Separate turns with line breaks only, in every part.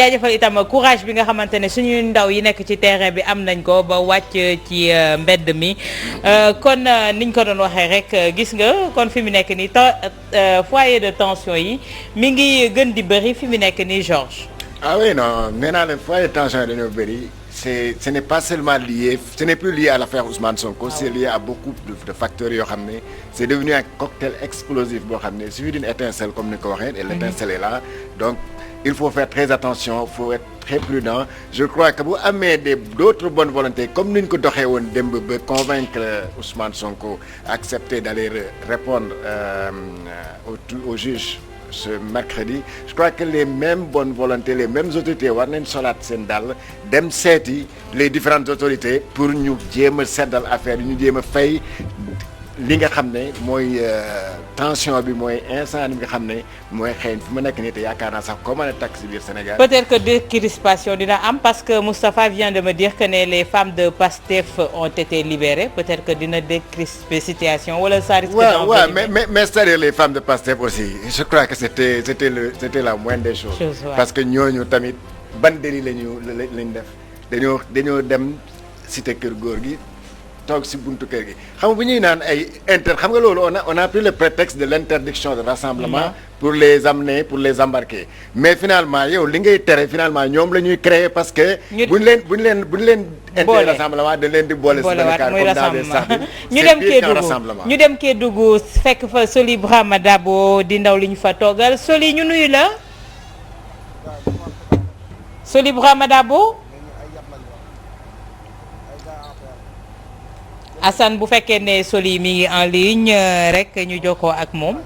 jaajëfal itam courage bi nga xamante ne suñu ndaw yi nekk ci terrain bi am nañ ko ba wàcc ci mbedd mi kon niñ ko doon waxee rek gis nga kon fi mu nekk nii foyer de tension yi mi ngi gën di bëri fi mu nekk nii Georges.
Ah oui non nee naa leen foyer de tension yi dañoo bëri. Ce n'est pas seulement lié, ce n'est plus lié à l'affaire Ousmane Sonko, c'est lié à beaucoup de facteurs yoo xam ne c'est devenu un cocktail explosif boo xam ne il suffit d'une étincelle comme ni ko waxee et l'étincelle est là donc il faut faire très attention, il faut être très prudent. Je crois que bu amee d'autres bonnes volontés comme ni ñu ko doxee woon démb ba convaincre Ousmane Sonko accepter d'aller répondre au juge ce mercredi, je crois que les mêmes bonnes volontés, les mêmes autorités war nañ solaat seen dàll dem seeti les différentes autorités pour ñu jéem a seddal affaire yi ñu jéem a fay li nga xam ne mooy tension bi mooy incendie bi nga xam ne mooy xëy fi mu nekk nii te yaakaar naa sax ko mën a takk si biir Sénégal.
Peut-être que décrispation dina am parce que Moustapha vient de me dire que les femmes de Pastef ont été libérées peut-être que dina décrisper situation wala ça risque d'envenimer.
mais c'est-à-dire les femmes de Pastef aussi je crois que c'était la moindre des choses. Parce que ñooñu tamit ban délit lañ def dañoo dem cité kër góor gi. toog si buntu kër gi xam nga bu ñuy naan ay xam nga loolu on a pris le prétexte de l'interdiction de rassemblement pour les amener pour les embarquer mais finalement yow li ngay tere finalement ñoom la ñuy créer parce que buñ leen interdit rassemblement dañ leen di boole si benn car comme dans des sardines
ñu dem Kédougou fekk fa Soli Brahma Dabo di ndaw li ñu fa toogal Soli ñu nuyu la Soli Brahma Dabo Assane bu fekkee ne Soli mi ngi en ligne rek ñu jokkoo ak moom.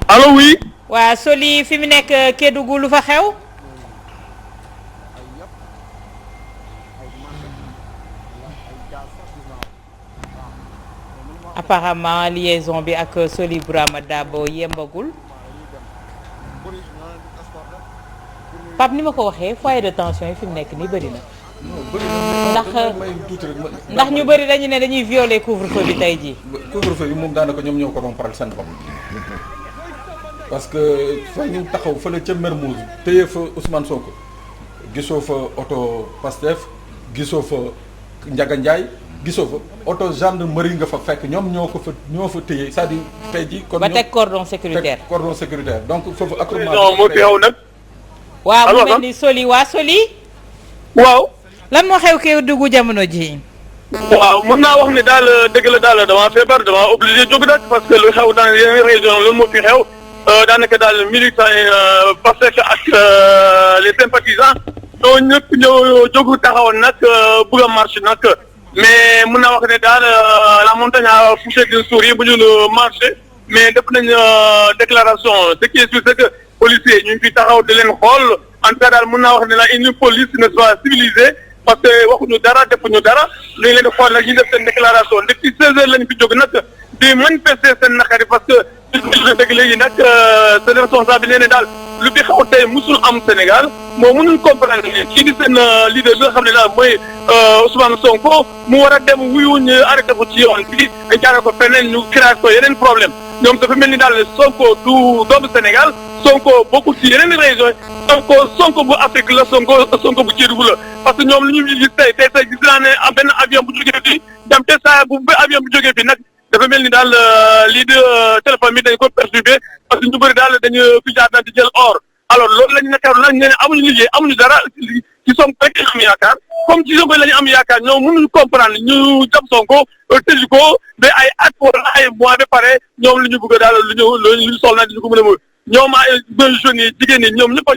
allo oui.
waa Soli fi mu nekk Kédougou lu fa xew. apparemment liaison bi ak Soli Brahma Dabo yembagul. Pape ni ma ko waxee foyer de tension yi fi mu nekk nii bëri na. ndax ñu bëri dañu ne dañuy violer couvre-feu bi tey jii.
couvre-feu bi moom daanaka ñoom ñoo ko doon faral seen bopp parce que fa ñu taxaw fële ca Mermoz téye fa Ousmane Sonko gisoo fa oto Pastef gisoo fa Ndiaga Ndiaye gisoo fa oto gendarmerie nga fa fekk ñoom ñoo fa téye c'est-à-dire tey jii. kon
ba teg cordon sécuritaire
donc foofu accrochement.
moo fi xew nag.
waaw mu mel ni Soli waa Soli.
waaw.
lan moo xew Kédougou jamono ji.
waaw mën naa wax ne daal dëgg la daal damaa feebar damaa obligé jóg nag parce que lu xew dans yeneen région loolu moo fi xew daanaka daal militants yi Pastef ak les sympathisants ñoo ñëpp ñoo jóg taxawoon nag bëgg a marche nag mais mën naa wax ne daal la montagne a poussé d'une souris bu ñu marché mais def nañ déclaration ce qui est sûr c'est que policiers ñu ngi fi taxaw di leen xool en tout cas daal mën naa wax ne la une police n'est pas civilisée parce que waxuñu dara defuñu dara lu ñu leen di xool nag ñu def seen déclaration depuis 16 heures lañu fi jóg nag di manifester seen naqari parce que dëgg léegi nag seen responsable nee ne daal lu fi xaw tey musul am Sénégal moo mënuñ comprendre ne kii di seen leader bi nga xam ne daal mooy Ousmane Sonko mu war a dem wuyu ñu arrêté ko ci yoon bi jaaree ko feneen ñu créé ko yeneen problème ñoom dafa mel ni daal Sonko du doomu Sénégal Sonko bokkul ci yeneen région Sonko bu Afrique la Sonko bu Kédougou la parce que ñoom lu ñu gis tey gis naa ne benn avion bu jógee fii dem te saa bu avion bu jógee fii nag dafa mel ni daal lii de téléphone bi dañ ko perturbé parce que ñu bëri daal dañu fi jaar di jël or alors loolu lañu nekkaar lañ ne amuñu liggéey amuñu dara ci Sonko rek lañu am yaakaar comme ci Sonko la ñu am yaakaar ñoom mënuñu comprendre ñu jàpp Sonko tëj ko ba ay at wala ay mois ba pare ñoom lu ñu bëgg daal lu ñu sol na di ñu ko mën a mën ñoom ay jeunes yi jigéen ñi ñoom ñëpp a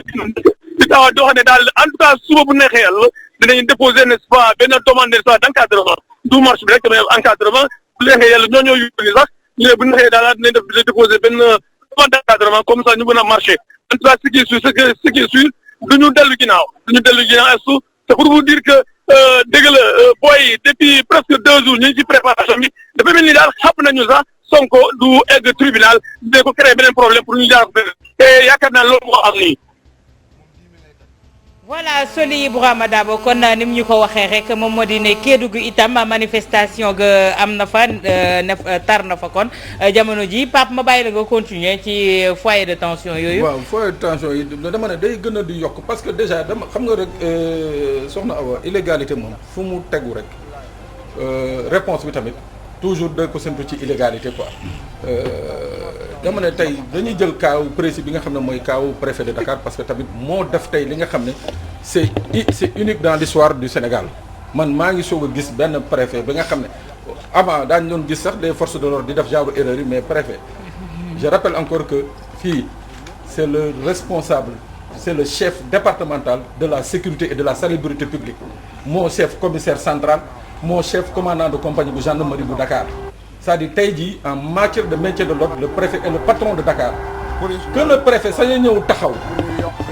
di taxaw di wax ne daal en tout cas suba bu neexee yàlla dinañ déposer n'est-ce pas benn demande n'est-ce pas d'encadrement du marche bi rek mais encadrement bu neexee yàlla ñoo yóbbu sax ñu ne bu neexee daal dinañ def déposer benn demande d'encadrement comme ça ñu mën a marcher en tout cas ce qui est sûr duñu dellu ginnaaw su te pour vous dire que dëgg la booy depuis presque 2 jours ñu ngi ci préparation bi dafa mel ni daal xam nañu sax Sonko du egg tribunal dinañ ko créer beneen problème pour ñu jaar ko te yaakaar naa loolu moo am nii.
voilà Soli Bourama Dabo kon ni mu ñu ko waxee rek moom moo di ne Kédougou itam manifestation ga am na fa tar na fa kon jamono ji Pape ma bàyyi la nga continuer ci foyer de tension yooyu.
waaw foyer de tension yi dama ne day gën a di yokk parce que déjà dama xam nga rek soxna Awa illégalité moom fu mu tegu rek réponse bi tamit toujours day ko séntu ci illégalité quoi. dama ne tey dañuy jël kaaw précis bi nga xam ne mooy kaaw préfet de Dakar parce que tamit moo def tey li nga xam ne c'est unique dans l'histoire du Sénégal man maa ngi soog a gis benn préfet bi nga xam ne avant daañu doon gis sax des forces de l'ordre di def genre erreur yi mais préfet je rappelle encore que fii c'est le responsable c'est le chef départemental de la sécurité et de la salubrité publique mon chef commissaire central mon chef commandant de compagnie bu gendarmerie bu Dakar c'est-à-dire tey jii en matière de maintien de l'ordre le préfet est le patron de Dakar que le préfet sañ a ñëw taxaw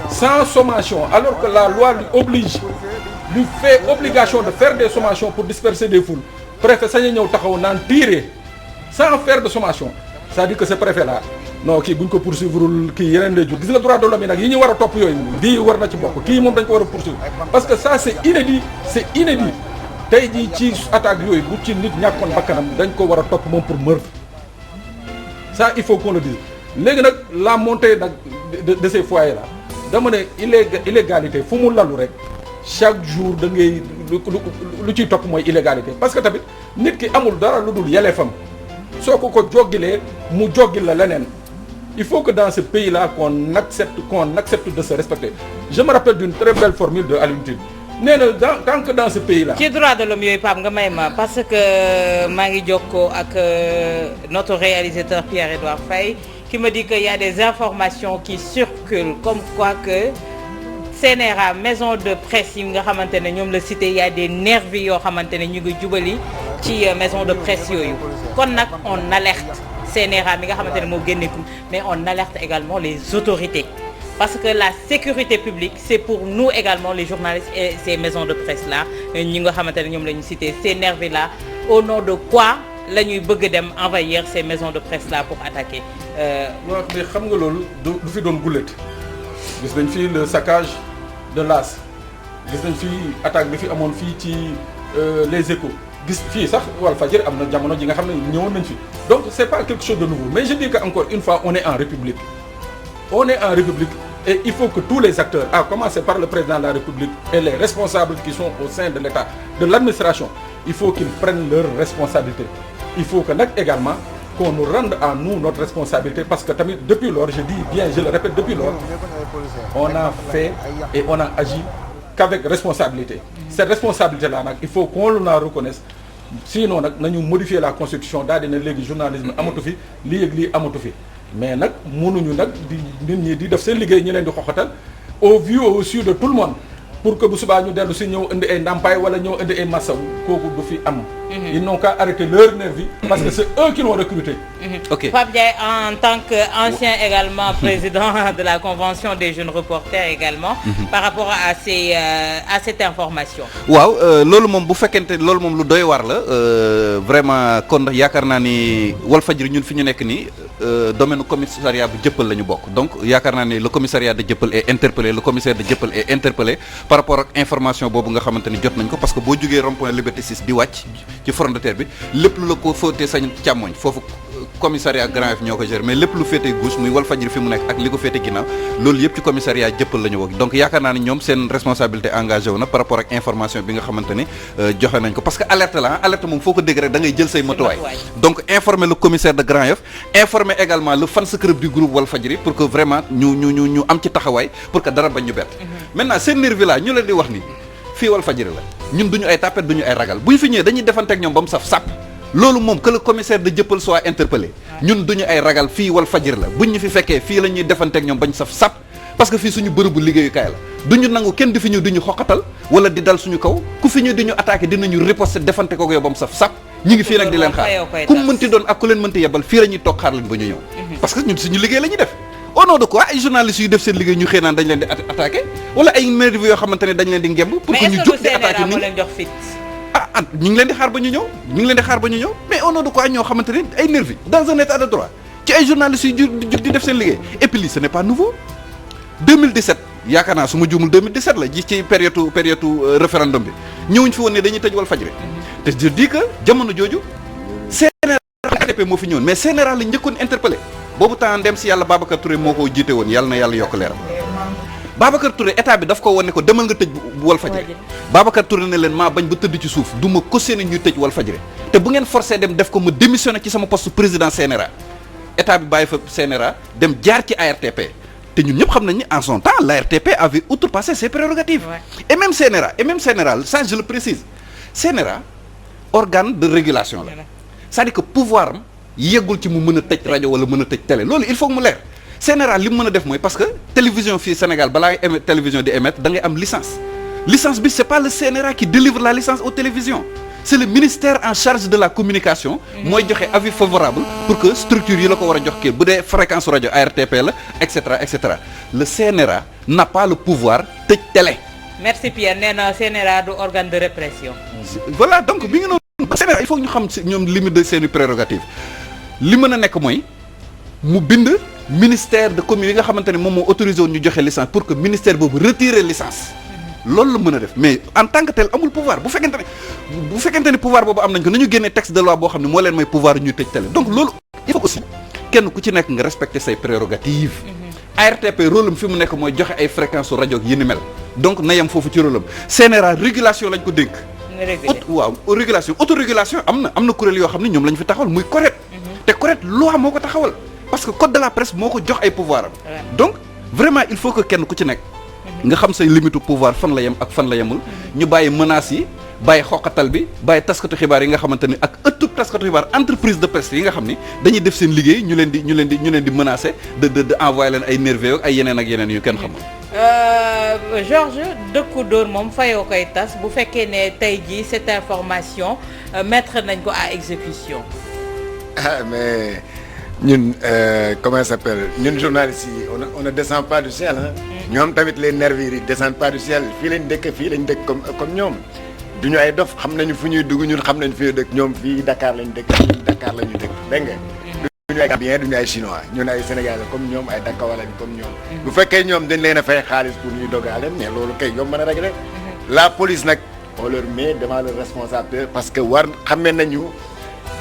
sans sommation alors que la loi lui fait obligation de faire des sommations pour disperser des foules préfet sañ a ñëw taxaw naan tirer sans faire de sommation c'est-à-dire que ce préfet là non kii bu ñu ko poursuivre kii yeneen lay jur gis nga droit de l'homme yi nag yi ñu war a topp yooyu bii war na ci bokk kii moom dañ ko war a poursuivre parce que ça c'est inédit tey jii ci attaque yooyu bu ci nit ñàkkoon bakkanam dañ ko war a topp moom pour meurtre ça il faut qu'on le dise léegi nag la montée nag de ces foyers là dama ne illégalité fu mu lalu rek chaque jour da ngay lu ciy topp mooy illégalité parce que tamit nit ki amul dara lu dul yelleefam soo ko joggilee mu joggil la leneen il faut que dans ce pays là qu'on accepte de se respecter je me rappelle d'une très belle formule de Alioune Tine nee na tant que dans ce pays là.
ci droit de l'homme yooyu Pape nga may ma parce que maa ngi jokkoo ak notre réalisateur Pierre-Edouard Faye qui me dit que y a des informations qui circulent comme quoi que CNRA maison de presse yi nga xamante ne ñoom la cité y a des nervis yoo xamante ne ñu ngi jubali ci maison de presse yooyu kon nag on alerte CNRA mi nga xamante ne moo génneeku mais on alerte également les autorités. Parce que la sécurité publique c'est pour nous également les journalistes et ces maisons de presse là ñi nga xamante ne ñoom la ñu cité ces nervis là au nom de quoi la ñuy bëgg dem envahir ces maisons de presse là pour attaquer.
waaw mais xam nga loolu du fi doon gullet gis nañ fi le saccage de l'As gis nañ fi attaque bi fi amoon fii ci les Échos gis fii sax Walfadjri am na jamono ji nga xam ne ñëwoon nañ fi donc c'est pas quelque chose de nouveau mais je dis que encore une fois on est en République. Et il faut que tous les acteurs, à commencer par le président de la République et les responsables qui sont au sein de l'État, de l'administration, il faut qu'ils prennent leurs responsabilités. Il faut que nag également qu'on nous rende à nous notre responsabilité parce que tamit depuis lors, je dis bien, je le répète, depuis lors, on a fait et on a agi qu'avec responsabilité. Cette responsabilité-là nag il faut qu'on la reconnaisse. Sinon nag nañu modifier la constitution daal dina léegi journalisme amatu fi lii ak lii amatu fi. mais nag mënuñu nag di nit ñi di def seen liggéey ñu leen di xoxatal au vu au su de tout le monde pour que bu subaa ñu dellu si ñëw indi ay ndàmpaay wala ñëw indi ay massaw kooku du fi am. ils n'ont qu'à arrêter leur nervi parce que c'est eux qui l'ont recruté.
Ok. Pape Ndiaye en tant qu'ancien également président de la convention des jeunes reporters également. Par rapport à cette information.
waaw loolu moom bu fekkente loolu moom lu doy waar la vraiment kon yaakaar naa ni Walfadjri ñun fi ñu nekk nii domaine commissariat bu Jëppal la ñu bokk donc yaakaar naa ni le commissariat de Jëppal est interpellé le commissaire de Jëppal est interpellé par rapport ak information boobu nga xamante ni jot nañ ko parce que boo jógee rond-point Liberté 6 di wàcc ci front de terre bi lépp lu la ko féetee sañ càmmoñ foofu commissariat Grand Yoff ñoo ko gérer mais lépp lu féetee gauche muy Walfadjri fi mu nekk ak li ko féetee ginnaaw loolu yëpp ci commissariat Jëppal la ñu bokk donc yaakaar naa ni ñoom seen responsabilité engagé wu na par rapport ak information bi nga xamante ni joxe nañ ko parce que alerte la alerte moom foo ko dégg rek da ngay jël say matuwaay donc informer le commissaire de Grand Yoff informer également le fans club du groupe Walfadjri pour que vraiment ñu am ci taxawaay pour que dara bañ ñu bett maintenant seen nervi là ñu leen di wax ni fii Walfadjri la ñun duñu ay tapet duñu ay ragal bu ñu fi ñëwee dañuy defanteeg ñoom ba mu saf sàpp loolu moom que le commissaire de Jëppal soit interpellé ñun duñu ay ragal fii Walfadjri la buñ ñu fi fekkee fii la ñuy defanteeg ñoom bañ saf sàpp parce que fii suñu bërëbu liggéeyukaay la duñu nangu kenn di fi ñëw di ñu xoqatal wala di dal suñu kaw ku fi ñëw di ñu attaqué dinañu riposter defante ko yow ba mu saf sàpp ñi ngi fii nag di leen xaar ku mu mënti doon ak ku leen mënti yebal fii la ñuy toog xaar leen ba ñu ñëw parce que ñun suñu liggéey la ñuy def au nom de quoi ay journalistes yu def seen liggéey ñu xëy naan dañ leen di attaqué wala ay nervis yoo xamante ne dañ leen di ngemb pour que ñu jóg di attaqué nit ñi ñu ngi leen di xaar ba ñu ñëw mais au nom de quoi ñoo xamante ne ay nervis dans un état de droit ci ay journalistes yu di def seen liggéey et puis lii ce n'est pas nouveau 2017 yaakaar naa su ma juumul 2017 la ji ci période référendum bi ñëwuñ fi woon ne dañuy tëj Walfadjri te je dis que jamono jooju CNRA RTP moo fi ñëwoon mais CNRA la njëkkoon interpellé boobu temps dem si yàlla Babacar Touré moo ko jiite woon yàlla na yàlla yokk leeram Babacar Touré état bi daf ko wane ko demal nga tëj Walfadjri Babacar Touré ne leen maa bañ ba tëdd ci suuf du ma cautionné ñuy tëj Walfadjri te bu ngeen forcé dem def ko ma démissionné ci sama poste président CNRA état bi bàyyi fa CNRA dem jaar ci ARTP te ñun ñëpp xam nañ ni en son temps l'ARTP avait outrepassé ses prérogatives et même CNRA ça je le précise CNRA organe de régulation la c'est-à-dire que pouvoir am yeggul ci mu mën a tëj rajo wala mën a tëj télé loolu il faut que mu leer CNRA li mu mën a def mooy parce que télévision fii Sénégal balaa télévision di émettre da ngay am licence bi c'est pas le CNRA qui délivre la licence aux télévisions c'est le ministère en charge de la communication mooy joxe avis favorable pour que structure yi la ko war a jox kii bu dee fréquence rajo ARTP la et cetera le CNRA n'a pas le pouvoir tëj télé.
merci Pierre nee na CNRA du organe de répression.
voilà donc bi nga noonu CNRA il faut ñu xam ñoom limite de seeni prérogative li mën a nekk mooy mu bind ministère de commune yi nga xamante ne moom moo autorisé woon ñu joxe licence pour que ministère boobu retirer licence. loolu la mën a def mais en tant que tel amul pouvoir bu fekkente ne pouvoir boobu am nañ ko nañu génnee texte de loi boo xam ne moo leen may pouvoir ñuy tëj télé donc loolu il faut aussi kenn ku ci nekk nga respecter say prérogatives. ARTP rôle am fi mu nekk mooy joxe ay fréquences su rajo yi ni mel donc na yem foofu ci rôle am CNRA régulation lañ ko dénk. waaw régulation autorégulation am na kuréel yoo xam ne ñoom lañ fi taxawal muy CORED. te CORED loi moo ko taxawal parce que code de la presse moo ko jox ay pouvoir am. donc vraiment il faut que kenn ku ci nekk. nga xam say limite pouvoir fan la yem ak fan la yemul ñu bàyyi menaces yi bàyyi xoqatal bi bàyyi taskatu xibaar yi nga xamante ni ak ëttub taskatu xibaar entreprise de presse yi nga xam ni dañuy def seen liggéey ñu leen di menacer de envoyer leen ay nerveux ay yeneen ak yeneen yu kenn xamul.
Georges dëkku dóor moom fayoo koy tas bu fekkee ne tey jii cette information mettre nañ ko à exécution.
ah mais ñun comment ça s'appelle ñun journalistes yi on ne descend pas du ciel hein. ñoom tamit les nervis yi descendent pas du ciel fii lañ dëkk comme ñoom du ñu ay dof xam nañu fu ñuy dugg ñun xam nañu fi dëkk ñoom fii Dakar lañ dëkk ñun Dakar la ñu dëkk dégg nga. du ñu ay Gambien du ñu ay chinois ñun ay Sénégalais comme ñoom ay Dakar lañ comme ñoom. bu fekkee ñoom dañ leen a fay xaalis pour ñuy dogaale mais loolu kay yomb mën a régler. la police nag on leur met devant le responsable parce que war xamee nañu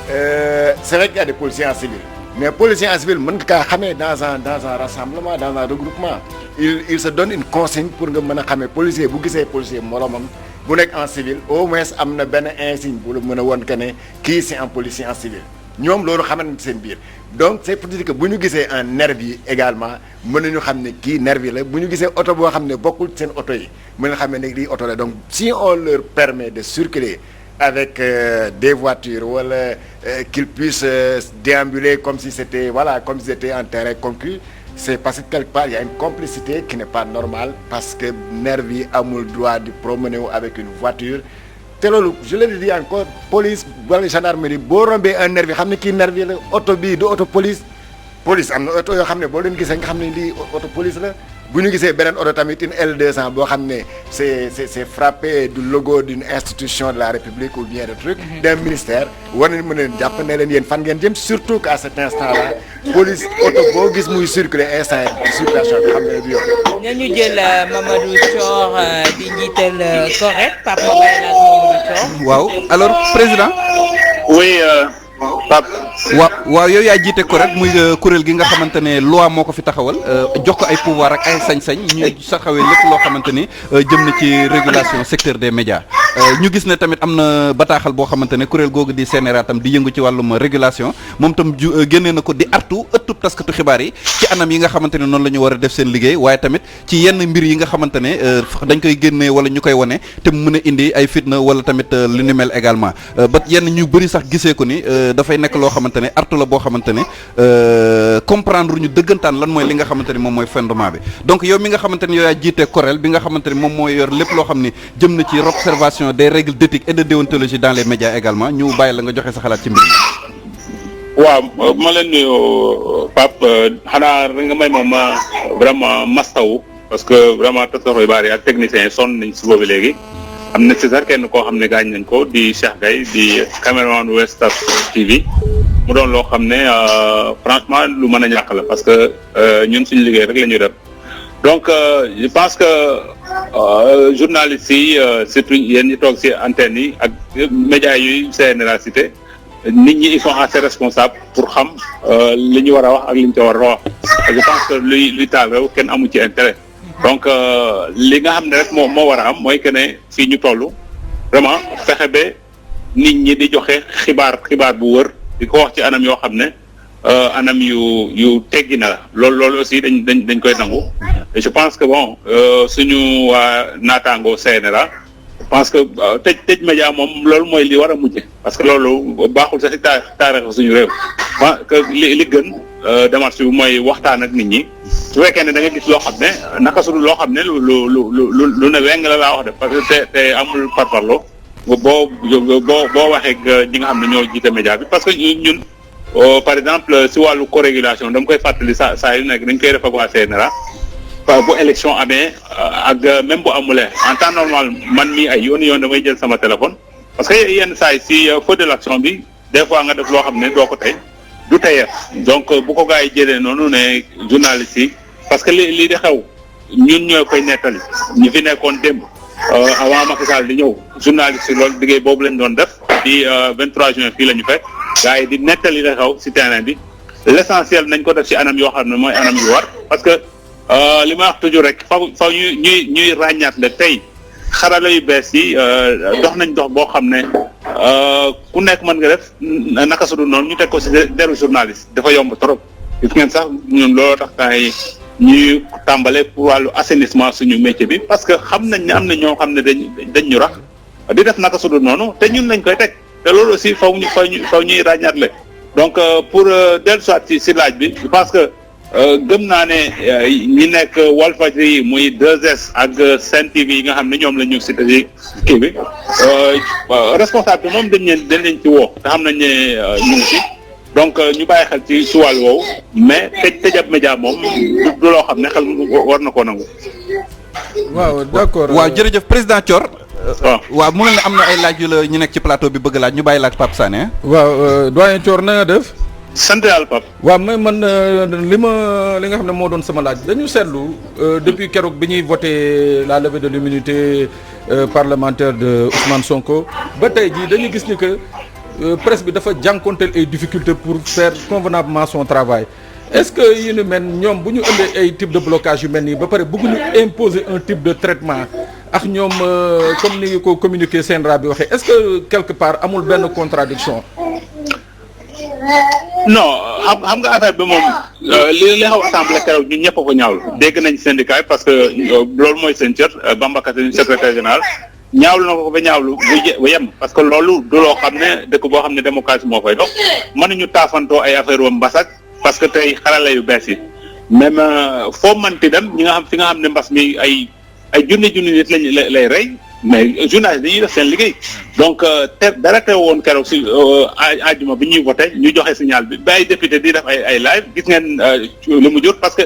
c'est vrai qu'il y a des policiers en civil. mais policier en civil mën nga kaa xamee dans un rassemblement dans un regroupement il se donne une consigne pour nga mën a xamee policier bu gisee policier moromam bu nekk en civil au moins am na benn insigne bu la mën a woon que ne kii c'est un policier en civil ñoom loolu xaman seen biir donc c'est pour dire que bu ñu gisee un nervi également mën nañu xam ne kii nervi la bu ñu gisee oto boo xam ne bokkul seen oto yi mën nga xam ne lii oto la donc si on leur permet de circuler avec des voitures wala qu'ils puissent déambuler comme si c'était un terrain conquis c'est parce que quelque part il y a une complicité qui n'est pas normale parce que nervi yi amul droit de promener wu avec une voiture te loolu je le dis encore police wala gendarmerie boo rombee un nervi xam ne kii nervi la oto bii du oto police am na oto yoo xam ne boo leen gisee nga xam ne lii oto police la bu ñu gisee beneen oto tamit une L200 boo xam ne c'est frappé du logo d'une institution de la République ou bien de truc d'un ministère war nañu mën leen jàpp ne leen yéen fan ngeen jëm surtout qu'à cet instant-là police oto boo gis muy circuler instant circulation bi xam ne du yoon.
ñu jël Mamadou Thior di njiital CORED Pape Mamadou Thior.
waaw alors président.
oui Pape.
waaw yow yaa jiite CORED muy kuréel gi nga xamante ne loi moo ko fi taxawal jox ko ay pouvoir ak ay sañ-sañ ñu saxawee lépp loo xamante ni jëm na ci régulation secteur des médias ñu gis ne tamit am na bataaxal boo xamante ne kuréel googu di CNRA tam di yëngu ci wàllum régulation moom tam génnee na ko di artu ëttub taskatu xibaar yi ci anam yi nga xamante ne noonu la ñu war a def seen liggéey waaye tamit ci yenn mbir yi nga xamante ne dañ koy génnee wala ñu koy wane te mu mën a indi ay fitna wala tamit lu ni mel également ba yenn ñu bëri sax gisee ko ni dafay nekk loo xamante ne artu la boo xamante ne comprendre ñu dëggantaan lan mooy li nga xamante ne moom mooy fondement bi donc yow mi nga xamante ne yow yaa jiite CORED bi nga xamante ne moom mooy yor lépp loo xam ni jëm na ci observation des règles d'éthique et de déontologie dans les médias également ñu bàyyi la nga joxe sa xalaat ci mbir mi.
waaw ma leen nuyu Pape xanaa nga may ma vraiment mastawu parce que vraiment taskatu xibaar yi ak techniciens yi sonn nañ si boobu léegi am na ci sax kenn koo xam ne gaañ nañ ko di Cheikh Gaye di caméraman West TV mu doon loo xam ne franchement lu mën a ñàkk la parce que ñun suñu liggéey rek la ñuy def
donc je pense que journalistes yi surtout yéen ñi toog ci antenne yi ak médias yi CNRA cité nit ñi ils sont assez responsables pour xam li ñu war a wax ak li ñu ci war a wax je pense que luy taal réew kenn amu ci intérêt donc li nga xam ne rek moo war a am mooy que ne fii ñu toll vraiment fexe ba nit ñi di joxe xibaar bu wër di ko wax ci anam yoo xam ne anam yu teggi na la loolu aussi dañ koy nangu et je pense que bon suñu waa naataango CNRA je pense que tëj média moom loolu mooy li war a mujje parce que loolu baaxul sax ci taarix suñu réew que li gën démarche bi mooy waxtaan ak nit ñi su fekkee ne da nga gis loo xam ne naka su dul loo xam ne lu ne weng la laa wax de parce que te amul parparloo boo waxee ñi nga xam ne ñoo jiite média bi parce que ñun par exemple si wàllu co-régulation dama koy fàttali saa yu nekk dañ koy def ak waa CNRA bu élection amee ak même bu amulee en temps normal man mii ay yoon damay jël sama téléphone parce que yenn saa yi si feu de l'action bi des fois nga def loo xam ne doo ko tey du teyee donc bu ko gars yi jëlee noonu ne journalistes yi parce que lii di xew ñun ñoo koy nettali ñi fi nekkoon démb avant Macky Sall di ñëw journalistes yi loolu liggéey boobu lañ doon def di 23 juin fii la ñu fekk gars yi di nettali la xew ci terrain bi l'essentiel nañ ko def ci anam yoo xam ne mooy anam yu war parce que li ma wax toujours rek faw ñuy ràññaat la tey xarala yu bees yi dox nañ dox boo xam ne ku nekk mën nga def naka su dul noonu ñu teg ko ci deru journaliste dafa yomb trop gis ngeen sax ñun looloo tax temps yi ñuy tàmbale pour wàllu assainissement suñu métier bi parce que xam nañ ne am na ñoo xam ne dañ ñu rax di def naka su dul noonu te ñun lañ koy teg te loolu aussi faw ñuy ràññaatle donc pour dellu soit ci laaj bi je pense que gëm naa ne ñi nekk Walfadjri muy 2S ak Sen TV yi nga xam ne ñoom la ñu cité ci kii bi responsable bi moom dañ leen ci woo te xam nañ ne ñu ngi ci donc ñu bàyyi xel ci wàllu woowu mais tëjab média moom du loo xam ne xel war na koo nangu.
waaw d'accord
waaw jërëjëf président Thior. waaw mu mel ne am na ay laaj yu la ñu nekk ci plateau bi bëgg laaj ñu bàyyi laaj Pape Sané.
waaw doyen Thior na nga def.
sant yàlla Pape.
waaw mais man li nga xam ne moo doon sama laaj dañu seetlu depuis keroog bi ñuy voté la levée de l'immunité parlementaire de Ousmane Sonko ba tey jii dañu gis ni que presse bi dafa jànkonteel ay difficultés pour faire convenablement son travail est-ce que yu ni mel ñoom bu ñu ëndee ay type de blocage yu mel nii ba pare bëgguñu imposer un type de traitement ak ñoom comme ni ko communiqué CNRA bi waxee est-ce que quelque part amul benn contradiction
non xam nga affaire bi moom li xaw assemblée keroog ñun ñëpp ko ñaawlu dégg nañ syndicat parce que loolu mooy seen cër Bamba Kassé secrétaire général ñaawlu na ko ba ñaawlu bu yem parce que loolu du loo xam ne dëkk boo xam ne démocratie moo fay dox mënuñu taafantoo ay affaire wam mbasak parce que tey xarala yu bees yi même foo mënti dem ñi nga xam fi nga xam ne mbas mi ay junni nit lay rey mais journaliste dañuy def seen liggéey donc dara teew woon keroog si àjjuma bi ñuy voté ñu joxe signal bi ba ay député di def ay live gis ngeen li mu jur parce que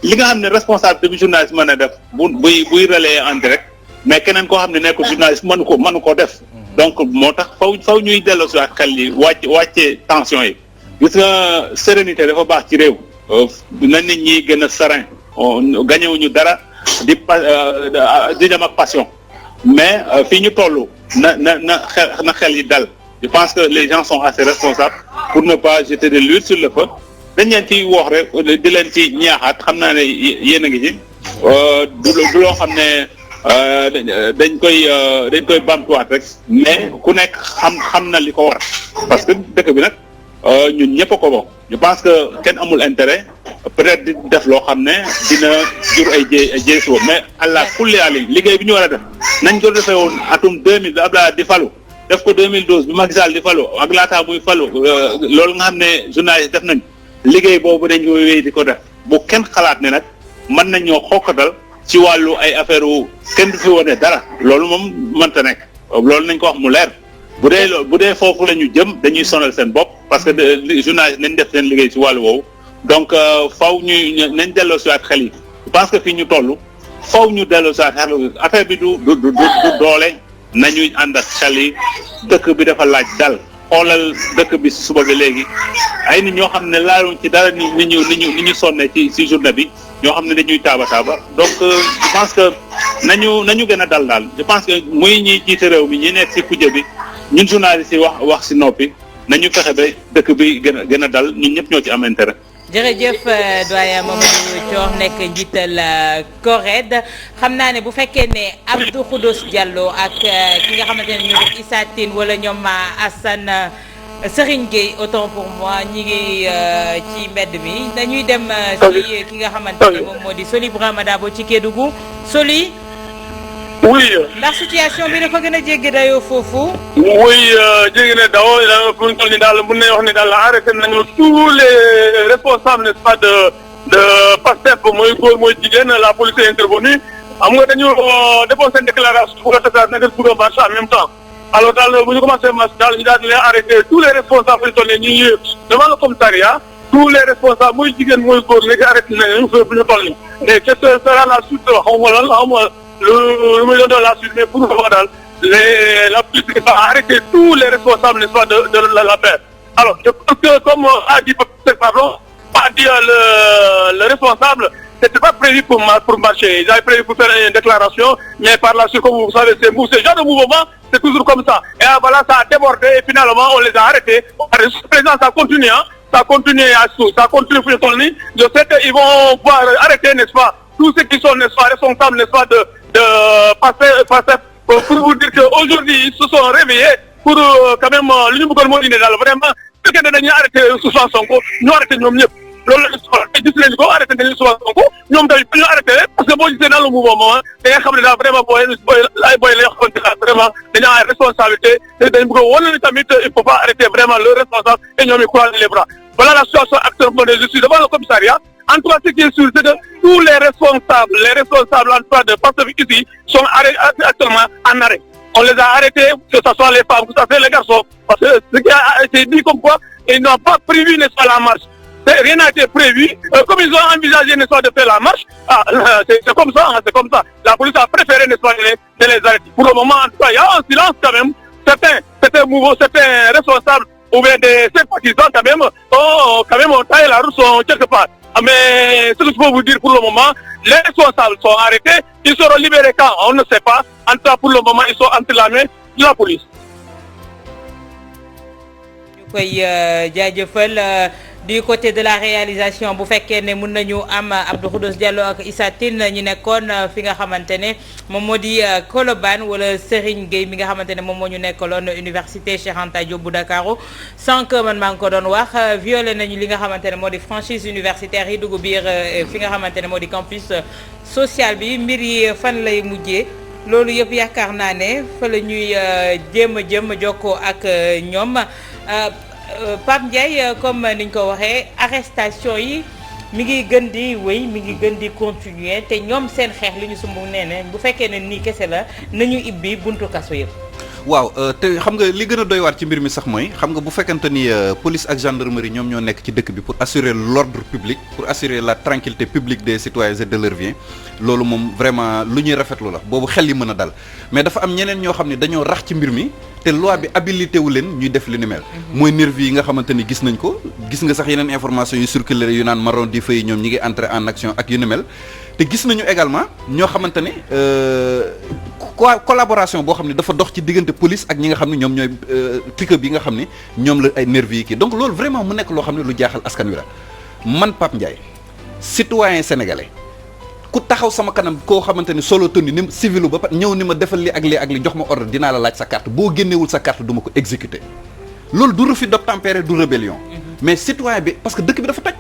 li nga xam ne responsabilité bi journaliste mën a def buy relayer en direct mais keneen koo xam ne nekkul journaliste mënu koo def donc moo tax faw ñuy delloo si xel yi wàccee tension yi gis nga sérénité dafa baax ci réew na nit ñi gën a serein gañewuñu dara di dem ak passion mais fii ñu toll na xel yi dal je pense que les gens sont assez responsables pour ne pas jeter de l'huile sur le feu dañ leen ci wax rek di leen ci ñaaxaat xam naa ne yéen a ngi ci du loo xam ne dañ koy bamtuwaat rek mais ku nekk xam na li ko war parce que dëkk bi nag ñun ñëpp a ko bokk je pense que kenn amul intérêt peut-être di def loo xam ne dina jur ay jéesuwa mais allah kulli ali liggéey bi ñu war a def nañ ko defee woon atum 2000 bi Abdoulaye di falu def ko 2012 bi Macky Sall di falu ak laataa muy falu loolu nga xam ne journaliste def nañ liggéey boobu dañ ko wéy di ko def bu kenn xalaat ne nag mën nañ ñoo xokkatal ci wàllu ay affaire wu kenn du fi wane dara loolu moom mënta nekk loolu nañ ko wax mu leer bu dee foofu la ñu jëm dañuy sonal seen bopp parce que journaliste nañ def seen liggéey ci wàllu woowu donc faw nañ delloo si waat xel yi je pense que fii ñu toll faw ñu delloo si waat xel affaire bi du doole nañuy ànd ak xel yi dëkk bi dafa laaj dal xoolal dëkk bi suba bi léegi ay nit ñoo xam ne laaluñ ci dara ni ñu sonne ci journée bi ñoo xam ne dañuy taaba donc je pense que nañu gën a dal daal je pense que muy ñi jiite réew mi ñi nekk ci kujje bi ñun journalistes yi wax ci noppi nañu fexe ba dëkk bi gën a dal ñun ñëpp ñoo ci am intérêt.
jërëjëf doyen Mamadou Thior nekk njiital CORED xam naa ne bu fekkee ne Abdou Khoudoss Diallo ak ki nga xamante ne ñu ngi Issa Tine wala ñoom Assane Serigne Gueye autant pour moi ñi ngi ci mbedd mi dañuy dem ci ki nga xamante ne moom moo di Soli Brahima Dabo ci Kédougou Soli.
oui.
ndax situation bi dafa gën a jéggi dayoo foofu.
oui jéggi na dayoo fu ñu toll nii daal mën nañu wax ne daal arrêté nañu tous les responsables n'est-ce pas de Pastef mooy góor mooy jigéen la police est intervenue xam nga dañu defoon seen déclaration pour que na def pour un marche en même temps alors daal bu ñu commencé marche daal ñu daal di leen arrêté tous les responsables fu ñu toll nii ñu ngi devant le commissariat tous les responsables mooy jigéen mooy góor léegi arrêté nañu fu ñu toll nii mais qu'est-ce que sera la suite xaw ma lan xaw ma lu muy doon la suite mais pour voir daal la police va arrêter tous les responsables n'est-ce pas de la paix. Alors je pense que comme a dit le responsable, c'était pas prévu pour marcher. Ils avaient prévu pour faire une déclaration, mais par la suite, comme vous savez, ce genre de mouvement, c'est toujours comme ça. Et voilà, ça a débordé et finalement on les a arrêtés. Présent, ça continue, hein. Ça continue ça continue pour le tourner. Je sais qu'ils vont pouvoir arrêter, n'est-ce pas, tous ceux qui sont, n'est-ce pas, responsables, n'est-ce pas, de passer pour vous dire qu'aujourd'hui, ils se sont réveillés pour quand même l'Union Bourgogne daal vraiment su fekkee ne dañuy arrêté Ousmane Sonko ñu arrêté ñoom ñëpp loolu la ñu soxla gis nañu ko arrêté nañu Ousmane Sonko ñoom tamit ñu arrêté parce que boo gisee dans le mouvement da nga xam ne daal vraiment booy la yoo xamante ne vraiment dañoo am responsabilité te dañu bëgg a wane ni tamit il faut pas arrêter vraiment le responsable et ñoom ils croisent les bras. Voilà la situation actuellement. Je suis devant le commissariat. En tout cas, ce qui est sûr, c'est que tous les responsables en tout cas de Pastef ici sont actuellement en arrêt. On les a arrêtés, que ce soit les femmes, que ce soit les garçons, parce que ce qui a été dit comme quoi, ils n'ont pas prévu, n'est-ce pas, la marche. Rien n'a été prévu. Comme ils ont envisagé, n'est-ce pas, de faire la marche, c'est comme ça, hein, c'est comme ça. La police a préféré, n'est-ce pas, de les arrêter. Pour le moment, en tout cas, il y a un silence quand même. Certains responsables ou bien des sympathisants quand même, ont taillé la route, sont quelque part. Mais ce que je peux vous dire pour le moment, les responsables sont arrêtés, ils seront libérés quand on ne sait pas. En tout cas, pour le moment, ils sont entre la main de la police.
ñu koy jaajëfal du côté de la réalisation bu fekkee ne mën nañu am Abdou Khoudoss Diallo ak Issa Tine ñu nekkoon fi nga xamante ne moom moo di Colobane wala Serigne Gueye mi nga xamante ne moom moo ñu nekkaloon université Cheikh Anta Diop bu Ndakaaru sànq man maa ngi ko doon wax violé nañu li nga xamante ne moo di franchise universitaire yi dugg biir fi nga xamante ne moo di campus social bi mbir yi fan lay mujjee loolu yëpp yaakaar naa ne fa la ñuy jéem a jokkoo ak ñoom. Pape Ndiaye comme niñ ko waxee arrestation yi mi ngi gën di wéy mi ngi gën di continuer te ñoom seen xeex li ñu sumb nee na bu fekkee ne nii kese la nañu ibbi buntu kaso yëpp.
waaw te xam nga li gën a doy waar ci mbir mi sax mooy xam nga bu fekkante ni police ak gendarmerie ñoom ñoo nekk ci dëkk bi pour assurer l'ordre public pour assurer la tranquillité publique des citoyens et de leurs biens loolu moom vraiment lu ñuy rafetlu la boobu xel yi mën a dal mais dafa am ñeneen ñoo xam ne dañoo rax ci mbir mi te loi bi habilité wu leen ñuy def li ni mel. mooy nervi yi nga xamante ni gis nañ ko gis nga sax yeneen information yu circulé yu naan marron di feuille ñoom ñi ngi entrer en action ak yu ni mel te gis nañu également ñoo xamante ne collaboration boo xam ne dafa dox ci diggante police ak ñi nga xam ne ñoom ñooy pick-up yi nga xam ne ñoom la ay nervi yi kii donc loolu vraiment mu nekk loo xam ne lu jaaxal askan wi la man Pape Ndiaye citoyen sénégalais ku taxaw sama kanam koo xamante ni solo toni ni civilu ba ñëw ni ma defal li ak li ak li jox ma ordre dinaa la laaj sa carte boo génnewul sa carte du ma ko exécuter loolu du refus d'obtempérer du rébellion mais citoyen bi parce que dëkk bi dafa toj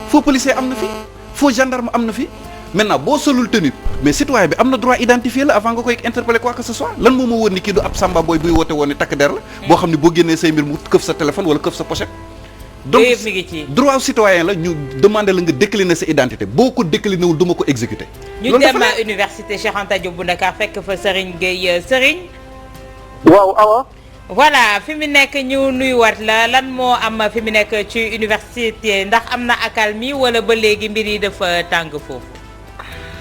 faux policier am na fi faux gendarme am na fi maintenant boo solul tenue mais citoyen bi am na droit identifier la avant nga koy interpeller quoi que ce soit lan moo ma wóor ni kii du ab samba boy buy woote woon ni takk der la boo xam ne boo génnee say mbir mu këf sa téléphone wala këf sa pochette donc droit citoyen la ñu demander la nga décliner sa identité boo ko décliner wul du ma ko exécuter
ñu dem université Cheikh Anta Diop bu Dakar fekk fa Serigne Gueye Serigne
waaw awa
voilà fi mu nekk ñu nuyuwaat la lan moo am fi mu nekk ci université ndax am na accalmie wala ba léegi mbir yi dafa tàng foofu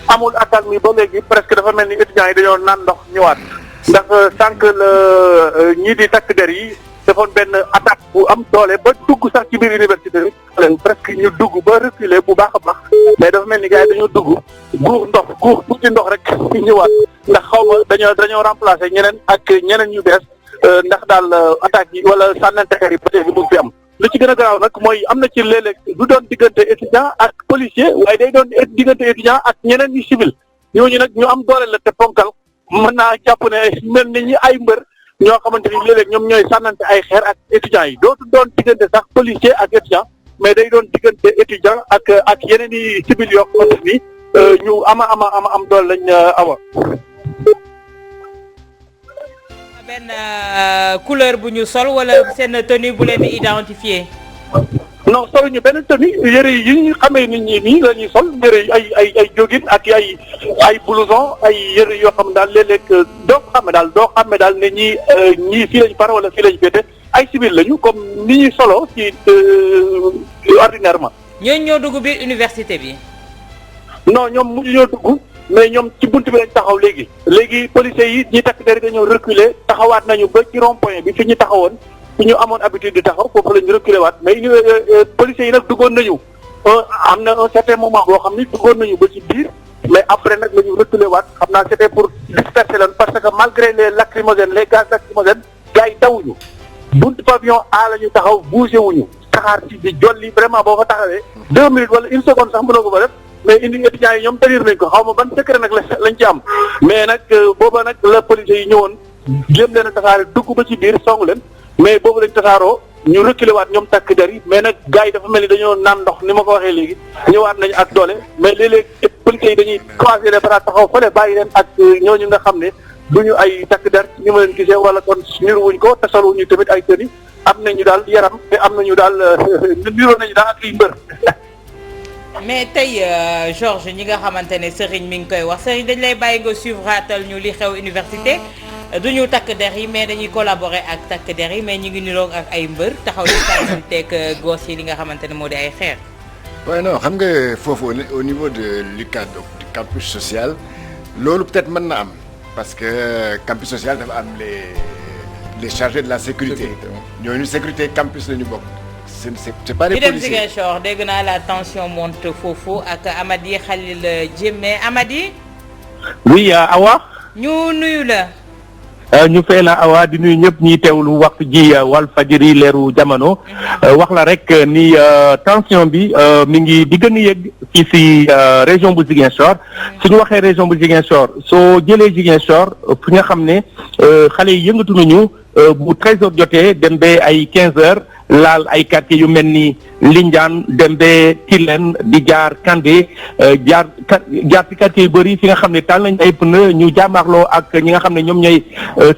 amul accalmie ba léegi presque dafa mel ni étudiants yi dañoo naan ndox ñëwaat ndax sànq la ñii di takk der yi defoon benn attaque bu am doole ba dugg sax ci biir université bi leen presque ñu dugg ba reculer bu baax a baax mais dafa mel ni gars yi dañoo dugg guux tuuti ndox rek ñëwaat ndax xaw ma dañoo remplacer ñeneen ak ñeneen ñu bees ndax daal attaque yi wala sànnante xeer yi peut-être mu fi am. li ci gën a garaaw nag mooy am na ci léeg-léeg du doon diggante étudiant ak policier waaye day doon diggante étudiant ak ñeneen ñi civil ñooñu nag ñu am doole la te ponkal mën naa jàpp ne mel ni ñi ay mbër ñoo xamante ni léeg-léeg ñoom ñooy sànnante ay xeer ak étudiants yi dootu doon diggante sax policier ak étudiant mais day doon diggante étudiant ak yeneen i civil yoo xamante ni ñu am doole lañ awa.
benn couleur bu ñu sol wala seen tenue bu leen di identifier.
non soluñu benn tenue yëre yi ñu xamee nit ñi nii la ñuy sol yëre yi ay jogging ak ay blouson ay yëre yoo xam daal léeg-léeg doo xame daal ne ñii fii lañ far wala fii lañ féete ay civil lañu comme ni ñuy solo ci ordinairement.
ñooñu ñoo dugg biir université bi.
non ñoom mujj ñoo dugg mais ñoom ci bunt bi lañ taxaw léegi policiers yi ñi takk der dañoo reculer taxawaat nañu ba ci rond point bi fi ñu taxawoon. fi ñu amoon habitude di taxaw foofu la ñu reculé waat mais policiers yi nag duggoon nañu am na un certain moment boo xam ni duggoon nañu ba ci biir mais après nag la ñu reculé waat xam naa c'était pour disperser leen parce que malgré les lacrymogènes les gaz lacrymogènes gars yi dawuñu buntu pavillon A la ñu taxaw bougé wuñu taxaar ci di jolli vraiment boo fa taxawee 2 minutes wala 1 seconde sax mënoo ko fa def mais indi étudiants yi ñoom tenir nañ ko xaw ma ban secret nag lañ ci am mais nag booba nag la policiers yi ñëwoon jéem leen a tasaare dugg ba ci biir songu leen mais boobu lañ tasaaroo ñu reculé waat ñoom takk der yi mais nag gars yi dafa mel ni dañoo naan ndox ni ma ko waxee léegi ñëwaat nañu ak doole mais léeg-léeg policiers yi dañuy croiser les bras taxaw fële bàyyi leen ak ñooñu nga xam ne duñu ay takk der ni ma leen gisee wala kon niruwuñ ko te soluwuñu tamit ay tëni am nañu daal yaram te am nañu daal niroo nañu daal ak liy mbër.
mais tey Georges ñi nga xamante ne Serigne mi ngi koy wax Serigne dañ lay bàyyi nga suivre atal ñu li xew université. duñu takk der yi mais dañuy collaborer ak takk der yi mais ñu ngi niroog ak ay mbër taxaw di sàmmanteeg gos yi li nga xamante ne moo di ay xeer.
waaye non xam nga foofu au niveau de l'UCAD du campus social loolu peut-être mën na am parce que campus social dafa am les chargés de la sécurité ñooñu sécurité campus la ñu bokk. c'est pas des policiers.
dem Ziguinchor dégg naa la tension monte foofu ak Amady Khalil Diémé Amady.
oui Awa.
ñu nuyu la.
ñu fay la Awa di nuyu ñëpp ñiy teewlu waxtu ji Walfadjri leeru jamono wax la rek ni tension bi mi ngi di gën a yëg fii si région bu Ziguinchor suñu waxee région bu Ziguinchor soo jëlee Ziguinchor fi nga xam ne xale yi yëngatu nañu bu 13h jotee dem ba ay 15h laal ay quartiers yu mel ni Lindiane dem ba Tilène di jaar Kandé jaar ci quartier yu bëri fi nga xam ne taal nañ ay pneu ñu jàmmaarloo ak ñi nga xam ne ñoom ñooy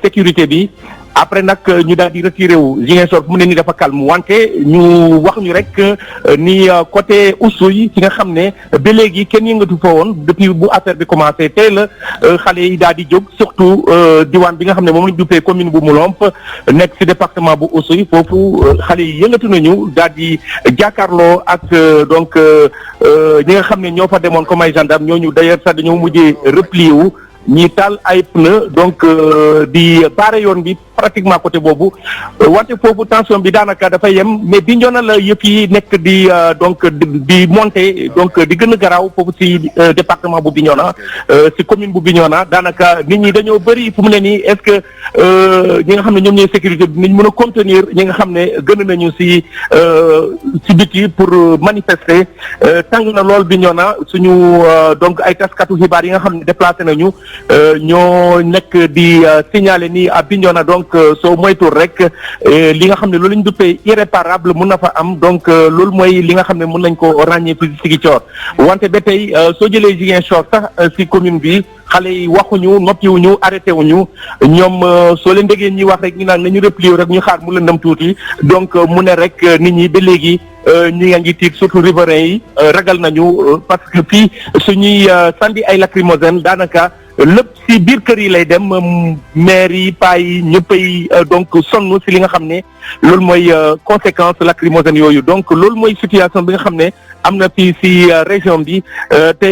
sécurité bi après nag ñu daal di retiré wu Ziguinchor fu mu ne nii dafa calme wante ñu wax ñu rek ni côté Oussouye fi nga xam ne ba léegi kenn yëngatu fa woon depuis bu affaire bi commencé tey la xale yi daal di jóg surtout diwaan bi nga xam ne moom lañ duppee commune bu Moulomp nekk ci département bu Oussouye foofu xale yi yëngatu nañu daal di jàkkaarloo ak donc ñi nga xam ne ñoo fa demoon comme ay gendarme ñooñu d'ailleurs sax dañoo mujjee replié wu. ñi taal ay pneu donc di baare yoon bi pratiquement côté boobu wante foofu tension bi daanaka dafa yem mais Bignona la yëpp yi nekk di donc di monter donc di gën a garaaw foofu ci département bu Bignona ci commune bu Bignona daanaka nit ñi dañoo bëri fu mu ne nii est-ce que ñi nga xam ne ñoom ñooy sécurité bi nañ mën a contenir ñi nga xam ne gën nañu ci biti pour manifester tàng na lool Bignona suñu donc ay taskatu xibaar yi nga xam ne déplacé nañu ñoo nekk di signaler ni à Bignona donc soo moytuwul rek li nga xam ne loolu la ñu duppee irréparable mun na fa am donc loolu mooy li nga xam ne mun nañ ko ràññee fii ci Ziguinchor wante ba tey soo jëlee Ziguinchor sax ci commune bi xale yi waxuñu noppiwuñu arrêté wuñu ñoom soo leen déggee ñi wax rek ñu naan nañu replier rek ñu xaar mu lëndëm tuuti donc mu ne rek nit ñi ba léegi ñi nga ngi tiit surtout riverains yi ragal nañu parce que fii suñuy sandi ay lacrymogène daanaka lépp ci biir kër yi lay dem maire yi paa yi ñëppay donc sonn ci li nga xam ne loolu mooy conséquence lacrymogène yooyu donc loolu mooy situation bi nga xam ne am na fii si région bi te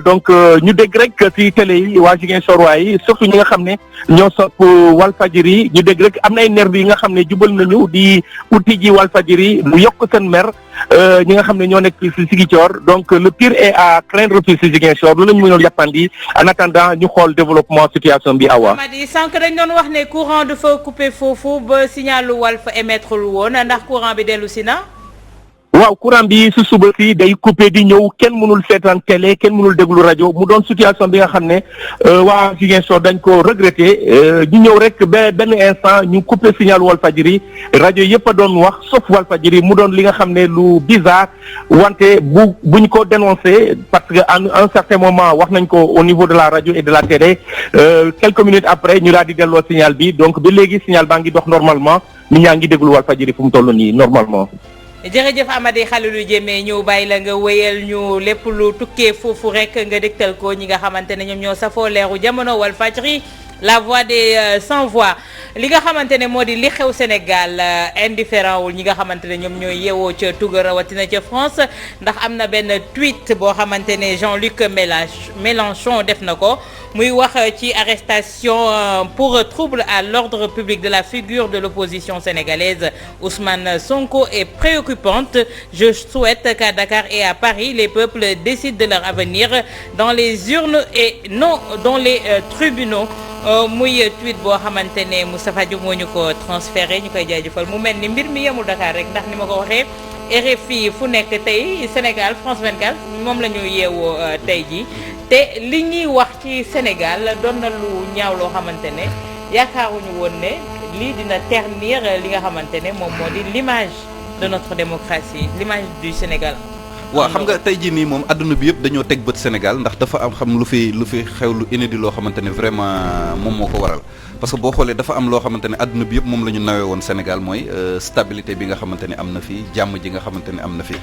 donc ñu dégg rek si télé yi waa Ziguinchor yi surtout ñi nga xam ne ñoo sopp Walfadjri ñu dégg rek am na ay nervi yi nga xam ne jubal nañu di uti ji Walfadjri lu yokk seen mer ñi nga xam ne ñoo nekk fii si Ziguinchor donc le pire est à craindre fii si Ziguinchor lu lañu mënoon jàppandi en attendant ñu xool développement situation bi Awa.
Amady sànq dañ doon wax ne courant dafa coupé foofu ba signalu Walf émettre lu woon ndax courant bi dellu si na.
waaw courant bi su suba si day coupé di ñëw kenn mënul seetaan télé kenn mënul déglu rajo mu doon situation bi nga xam ne waa Ziguinchor dañ ko regretté ñu ñëw rek benn instant ñu coupé signal Walfadjri rajo yëpp a doon wax sauf Walfadjri mu doon li nga xam ne lu bizarre wante buñ ko dénoncé parce que à un certain moment wax nañ ko au niveau de la radio et de la télé quelques minutes après ñu daal di delloo signal bi donc ba léegi signal baa ngi dox normalement nit ñaa ngi déglu Walfadjri fu mu toll nii normalement.
jërëjëf Amady Khalilou Diémé ñëw bàyyi la nga wéyal ñu lépp lu tukkee foofu rek nga dégtal ko ñi nga xamante ne ñoom ñoo safoo leeru jamono Walfadjri la voix des sans voix li nga xamante ne moo di li xew Sénégal indifférent wul ñi nga xamante ne ñoom ñooy yeewoo ca Touga rawatina ca France ndax am na benn tweet boo xamante ne Jean-Luc Mélenchon def na ko muy wax ci arrestation pour trouble à l'ordre public de la figure de l'opposition sénégalaise Ousmane Sonko est préoccupante. Je souhaite qu'à Dakar et à Paris les peuples décident de leur avenir dans les urnes et non dans les tribunaux. muy tweet boo xamante ne Moustapha Diop moo ñu ko transféré ñu koy jaajëfal mu mel ni mbir mi yemul Dakar rek ndax ni ma ko waxee RFI fu nekk tey Sénégal France 24 moom la ñu yeewoo tey jii te li ñuy wax ci Sénégal doon na lu ñaaw loo xamante ne yaakaaruñu woon ne lii dina ternir li nga xamante ne moom moo di l'image de notre démocratie l'image du Sénégal.
waaw xam nga tey jii nii moom adduna bi yëpp dañoo teg bët Sénégal ndax dafa am xam lu fi xew lu inédit loo xamante ne vraiment moom moo ko waral parce que boo xoolee dafa am loo xamante ne adduna bi yëpp moom la ñu nawee woon Sénégal mooy stabilité bi nga xamante ne am na fi jàmm ji nga xamante ne am na fi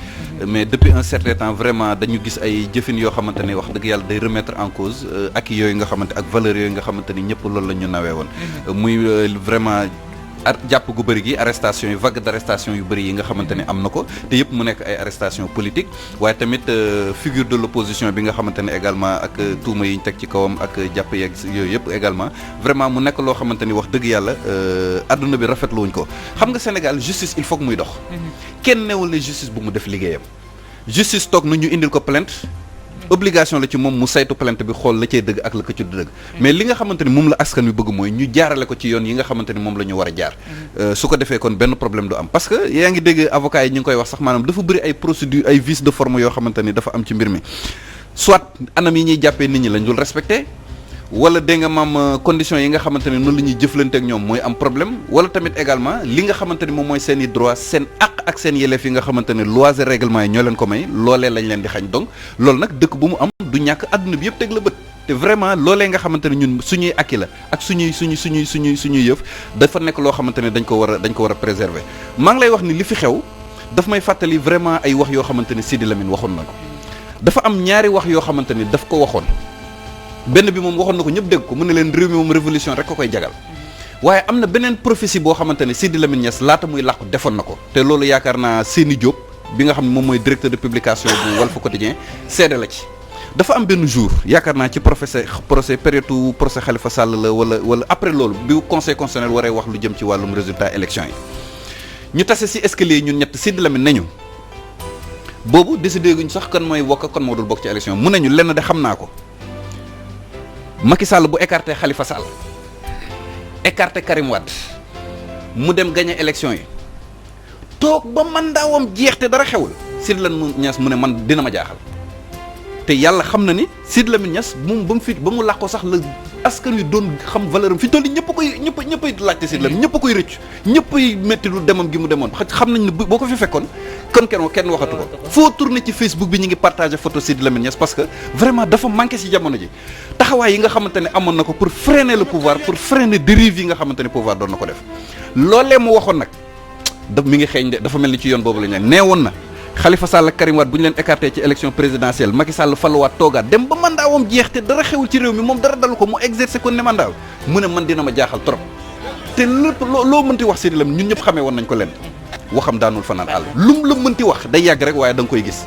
mais depuis un certain temps vraiment dañu gis ay jëfin yoo xamante ne wax dëgg yàlla day remettre en cause ak yooyu nga xamante ak valeurs yooyu nga xamante ni ñëpp loolu la ñu nawee woon muy vraiment jàpp gu bëri gi arrestation yi vague d'arrestation yu bëri yi nga xamante ne am na ko te yëpp mu nekk ay arrestation politique waaye tamit figure de l'opposition bi nga xamante ne également ak tuuma yi ñu teg ci kawam ak jàpp yeeg yooyu yëpp également vraiment mu nekk loo xamante ni wax dëgg yàlla adduna bi rafetlu wuñ ko xam nga Sénégal justice il faut que muy dox kenn newul ne justice bu mu def liggéeyam justice toog na ñu indil ko plainte obligation la ci moom mu saytu plainte bi xool la cay dëgg ak la ko ci dëgg mais li nga xamante ni moom la askan wi bëgg mooy ñu jaarale ko ci yoon yi nga xamante ni moom la ñu war a jaar su ko defee kon benn problème du am parce que yaa ngi dégg avocat yi ñu ngi koy wax sax maanaam dafa bëri ay procédure ay vices de forme yoo xamante ni dafa am ci mbir mi soit anam yi ñuy jàppee nit ñi lañ dul respecté wala dégg nga maam conditions yi nga xamante ne noonu la ñuy jëflante ak ñoom mooy am problème wala tamit également li nga xamante ni moom mooy seen i droit seen àq ak seen yelleef yi nga xamante ne lois et règlements yi ñoo leen ko may loolee lañ leen di xañ donc loolu nag dëkk bu mu am du ñàkk àdduna bi yëpp teg la bët te vraiment loolee nga xamante ne ñun suñuy akki la ak suñuy yëf dafa nekk loo xamante ne dañ ko war a préserver maa ngi lay wax ni li fi xew daf may fàttali vraiment ay wax yoo xamante ne Sidi Lamine waxoon na ko dafa am ñaari wax yoo xamante ni daf ko waxoon benn bi moom waxoon na ko ñëpp dégg ko mu ne leen réew mi moom révolution rek ko koy jagal waaye am na beneen prophétie boo xamante ne Sidi Lamine Niass laata muy làqu defoon na ko te loolu yaakaar naa Seni Diop bi nga xam ne moom mooy directeur de publication bu Walf Quotidien seede la ci dafa am benn jour yaakaar naa ci période procès Khalifa Sall la wala après loolu bi conseil constitutionnel waree wax lu jëm ci wàllum résultat élection yi ñu tase si escalier ñun ñett Sidi Lamine nañu boobu décidé guñ sax kan mooy bokk kan moo dul bokk ci élection mun nañu lenn de xam naa ko Macky Sall bu écarté Khalifa Sall écarté Karim Wade mu dem gagné élection yi toog ba mandaawam jeex te dara xewul Sidi Lamine Niass mu ne man dina ma jaaxal te yàlla xam na ni Sidi Lamine Niass moom ba mu làqoo sax la askan wi doon xam valeur am fi toll ñëppay laajte Sidi Lamine ñëpp a koy rëcc ñëppay métti lu demam gi mu demoon xam nañ ne boo ko fi fekkoon kon kenn waxatu ko foo tourné ci Facebook bi ñu ngi partagé photo Sidi Lamine Niass parce que vraiment dafa manqué ci jamono ji taxawaay yi nga xamante ne amoon na ko pour freiner le pouvoir pour freiner dérive yi nga xamante ne pouvoir doon na ko def loolee mu waxoon nag mi ngi xeeñ de dafa mel ni ci yoon boobu la ñu nee woon na Khalifa Sall ak Karim Wade bu ñu leen écarté ci élection présidentielle Macky Sall faluwaat toogaat dem ba mandaawam jeex te dara xewul ci réew mi moom dara dalu ko mu exercer ko ne mandaaw mu ne man dina ma jaaxal trop te lépp loo mënti wax Sidi Lamine ñun ñëpp xamee woon nañ ko leen waxam daanul fanaan àll lum la mënti wax day yàgg rek waaye da nga koy gis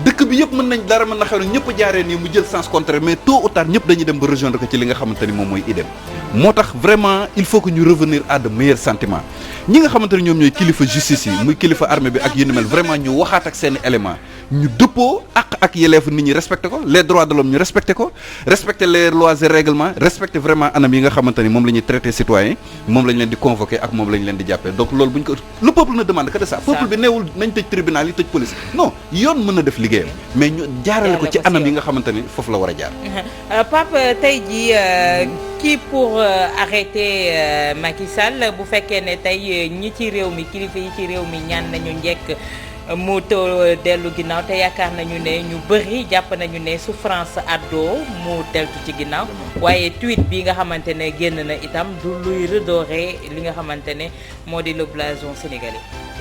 dëkk bi yëpp mën nañ dara mën na xew ñëpp jaaree nii mu jël sens contraire mais tôt ou tard ñëpp dañuy dem ba rejoindre ko ci li nga xamante ni moom mooy idem moo tax vraiment il faut que ñu revenir à de meilleurs sentiments ñi nga xamante ni ñoom ñooy kilifa justice yi muy kilifa armée bi ak yu ni mel vraiment ñu waxaat ak seeni éléments ñu dëppoo ak yelleefu nit ñi respecté ko les droits de l'homme ñu respecté ko respecté les lois et règlements respecté vraiment anam yi nga xamante ni moom la ñuy traité citoyen moom la ñu leen di convoqué ak moom la ñu leen di jàppee donc loolu bu ñu ko le peuple ne demande que de ça peuple bi neewul nañ tëj tribunal yi tëj police non yoon mën na def liggéeyam mais ñu jaarale ko ci anam yi nga xamante ni foofu la war a jaar
Pape tey jii kii pour arrêter Macky Sall bu fekkee ne tey ñi ci réew mi kilifa yi ci réew mi ñaan nañu njëkk mu dellu ginnaaw te yaakaar nañu ne ñu bëri jàpp nañu ne su France àddoo mu deltu ci ginnaaw waaye tweet bi nga xamante ne génn na itam du luy redorer li nga xamante ne moo di le blason sénégalais.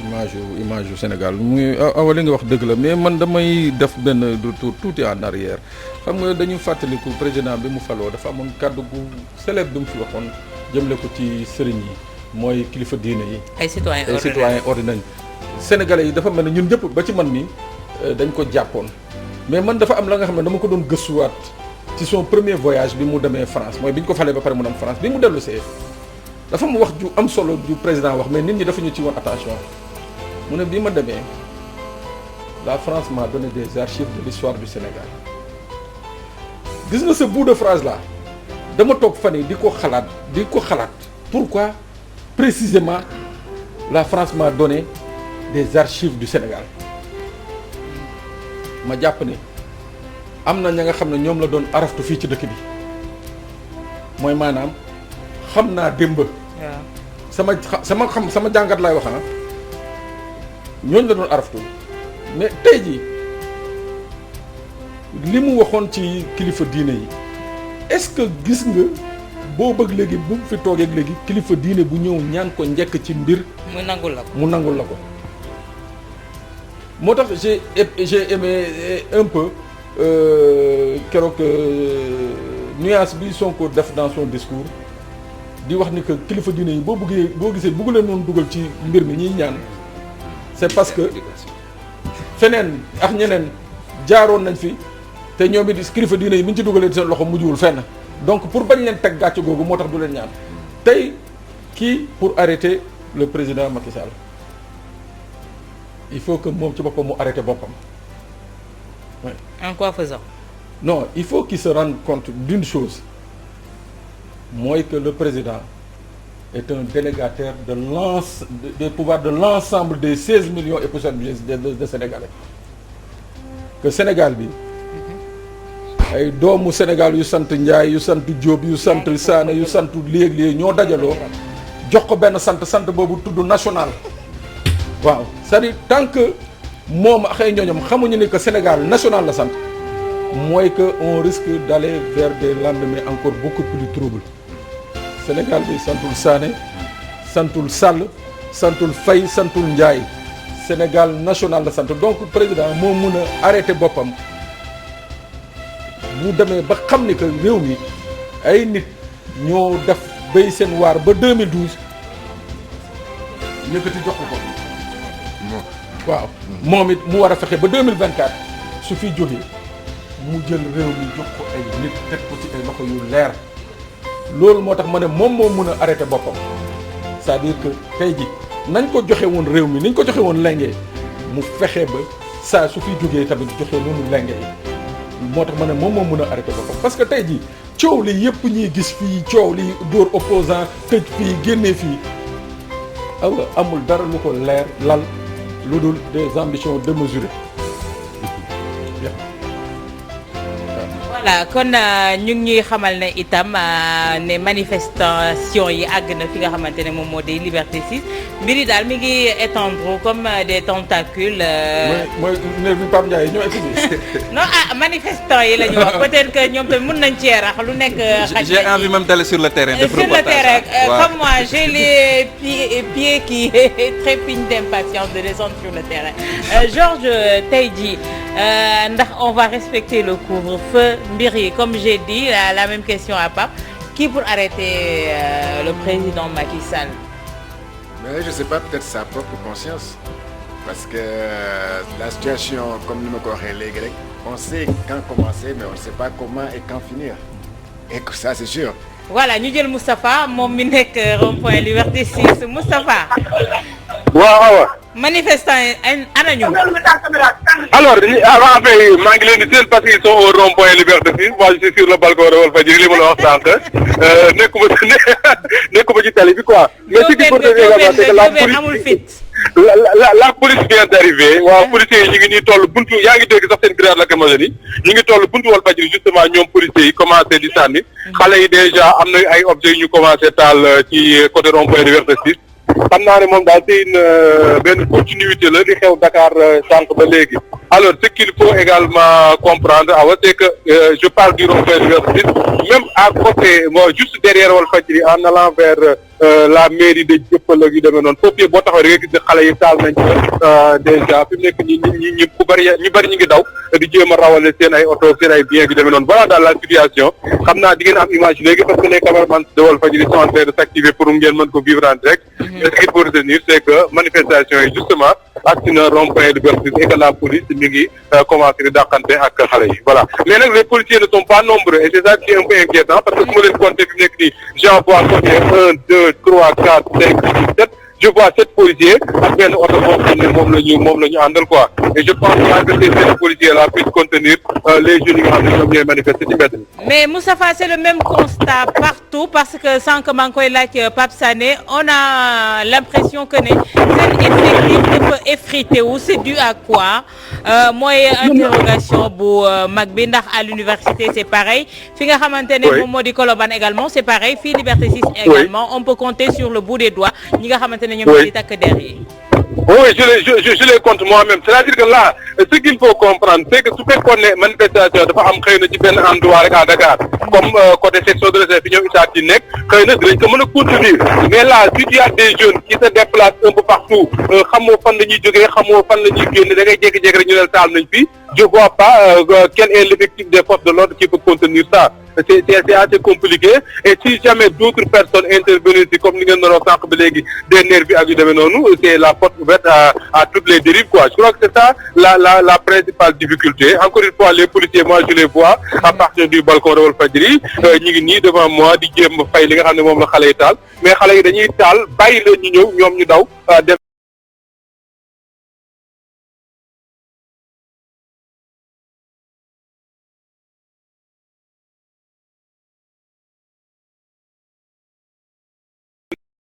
image yu Sénégal muy awa li nga wax dëgg la mais man damay def benn retour tuuti en arrière xam nga dañu fàttaliku président bi mu faloo dafa amoon kàddu gu célèbre bi mu fi waxoon jëmle ko ci sëriñ yi mooy kilifa diine yi.
ay citoyens
ordinaires Sénégalais yi dafa mel ne ñun ñëpp ba ci man mi dañ ko jàppoon mais man dafa am la nga xam ne dama ko doon gëstuwaat ci son premier voyage bi mu demee France mooy bi ñu ko falee ba pare mu dem France bi mu dellu see dafa mu wax ju am solo ju président wax mais nit ñi dafa ñu ci woon attention mu ne bi ma demee la France m'a donné des archives de l'histoire du Sénégal gis nga ce bout de phrase là dama toog fan yi di ko xalaat pourquoi précisément la France m'a donné des archives du Sénégal ma jàpp ne am na ña nga xam ne ñoom la doon araftu fii ci dëkk bi mooy maanaam xam naa démb. sama jàngat laay wax ñooñu la doon araftu mais tey jii li mu waxoon ci kilifa diine yi est-ce que gis nga boo bëgg léegi bu fi toogee léegi kilifa diine bu ñëw ñaan ko njëkk ci mbir.
mu nangul la ko.
moo tax j'ai aimé un peu keroog nuance bi Sonko def dans son discours di wax ni que kilifa diine yi boo gisee bëggu leen noonu dugal ci mbir mi ñuy ñaan c'est parce que feneen ak ñeneen jaaroon nañ fi te ñoom it kilifa diine yi bu ñu ci dugalee seen loxo mujjuwul fenn donc pour bañ leen teg gàcce googu moo tax du leen ñaan tey kii pour arrêter le président Macky Sall il faut que moom ci boppam mu arrêté boppam. Ouais.
En quoi faisant?
Non, il faut qu'il se rende compte d'une chose mooy que le président est un délégataire des pouvoirs de l'ensemble des 16 millions et poussières de Sénégalais. Que Sénégal bi ay doomu Sénégal yu sant Ndiaye yu sant Diop yu sant Sané yu sant léeg-léeg ñoo dajaloo jox ko benn sant boobu tudd national. waaw c'est-à-dire tant que moom ak ay ñooñam xamuñu ni que Sénégal national la sant mooy que on risque d'aller vers des lendemains encore beaucoup plus troubles Sénégal bi santul Sané santul Sall santul Faye santul Ndiaye Sénégal national la sant donc président moo mun a arrêter boppam bu demee ba xam ni que réew mi ay nit ñoo def béy seen waar ba 2012 yëkkati jox ko. waaw moom it mu war a fexe ba 2024 su fi jógee mu jël réew mi jox ko ay nit teg ko ci ay loxo yu leer loolu moo tax ma ne moom moo mun a arrêter boppam c'est-à-dire que tey ji nañ ko joxe woon réew mi niñ ko joxe woon lenge mu fexe ba saa su fi jógee tamit joxe noonu lenge yi moo tax ma ne moom moo mun a arrêter boppam parce que tey ji coow li yëpp ñuy gis fii coow li dóor opposant tëj fii génnee fii amul dara lu ko leer lal lu dul des ambitions démesurées.
voilà kon ñu ngi ñuy xamal ne itam ne manifestation yi àgg na fi nga xamante ne moom moo di Liberté 6 mbir yi daal mi ngi étendre comme des tentacules.
mooy nervi Pape Ndiaye ñoo egg
non manifestants yi la ñu wax peut-être que ñoom tamit mën nañ cee rax lu nekk.
j'ai envie même d'aller sur le terrain.
sur le terrain comme moi j'ai les pieds qui trépignent d'impatience de descendre sur le terrain Georges tey jii ndax on va respecter le couvre-feu mbir yi comme j'ai dit la même question à Pape qui pour arrêter le président Macky Sall.
Mais je sais pas, peut-être sa propre conscience. parce que la situation comme ni ma ko waxee léegi rek on sait quand commencer mais on ne sait pas comment et quand finir et que ça c'est sûr.
voilà ñu jël Moustapha moom mi nekk rond-point Liberté 6 Moustapha.
waaw.
manifestant yi anañu.
alors avant fay maa ngi leen di seen parce qu'ils sont au rond-point Liberté 6 moi je suis sur le balcon de Walfadjri li ma la wax sànq nekkuma ci tali bi quoi. mais ce qu'il faut dire également c'est que la police
amul fit.
la police vient d'arriver waaw policiers yi ñu ngi nii toll buntu yaa ngi dégg sax seen grenade lacrymogène yi ñu ngi toll buntu Walfadjri justement ñoom policiers yi commencé di sànni xale yi déjà am na ay objets yu ñu commencé taal ci côté rond-point Liberté 6 xam naa ne moom daal c'est benn continuité la di xew Dakar sànq ba léegi. alors ce qu'il faut également comprendre c'est que je parle du rond-point Liberté 6 même à côté juste derrière Walfadjri en allant vers la mairie de Dieuppeul ak yu demee noonu foofu yëpp boo taxaw rek gis ne xale yi taal nañ déjà fi mu nekk ñi ku bëri ñu ngi daw di jéem a rawale seen ay oto seen ay biens yu demee noonu voilà daal la situation xam naa di ngeen am image léegi parce que les caméramans de Walfadjri sont en train de s'activer pour ngeen mën ko vivre en direct. ce qu'il faut retenir c'est que manifestation yi justement ak na rond-point Liberté 6 et que la police mi ngi commencé di dàqante ak xale yi voilà mais nag les policiers ne sont pas nombreux et c'est ça qui est un peu inquiétant parce que su ma leen compter fi mu nekk nii j'en vois combien 1 2 3 4 5 6 7 je vois 7 policiers ak benn oto boo xam ne moom la ñu àndal quoi et je pense que ces 7 policiers là puissent contenir les jeunes yi nga xam ne ñoom ñooy manifester ci mbedd mi.
mais Moustapha c'est le même constat partout parce que sànq maa ngi koy laaj Pape Sané on a l'impression que ne seen effectif dafa effrité wu c'est dû à quoi mooy interrogation bu mag bi ndax à l'université c'est pareil fi nga xamante ne moom moo di Colobane également c'est pareil fii Liberté 6 également on peut compter sur le bout des doigts ñi nga xamante ne ñoom ñoo di takk der yi.
Oui, je les compte moi-même. C'est-à-dire que là, ce qu'il faut comprendre, c'est que su fekkoon ne manifestation dafa am xëy na ci benn endroit rek à Dakar, comme côté section de recherche fi ñoom isaat yi nekk, xëy na dinañ ko mën a contenir. Mais là, si tu as des jeunes qui se déplacent un peu partout, xamoo fan la ñuy jógee, xamoo fan la ñuy génn, da ngay jékki-jékki rek ñu leen taal nañ fi. Je vois pas quel est l'effectif des forces de l'ordre qui peut contenir ça. C'est assez compliqué et si jamais d'autres personnes intervenir si comme ni ngeen doon wax sànq ba léegi des nervis ak yu demee noonu c'est la porte ouverte à toutes les dérives quoi. Je crois que c'est ça la principale difficulté. Encore une fois les policiers moi je les vois à partir du balcon de Walfadjri ñi ngi nii devant moi di jéem fay li nga xam ne moom la xale yi taal mais xale yi dañuy taal bàyyi leen ñu ñëw ñoom ñu daw dem.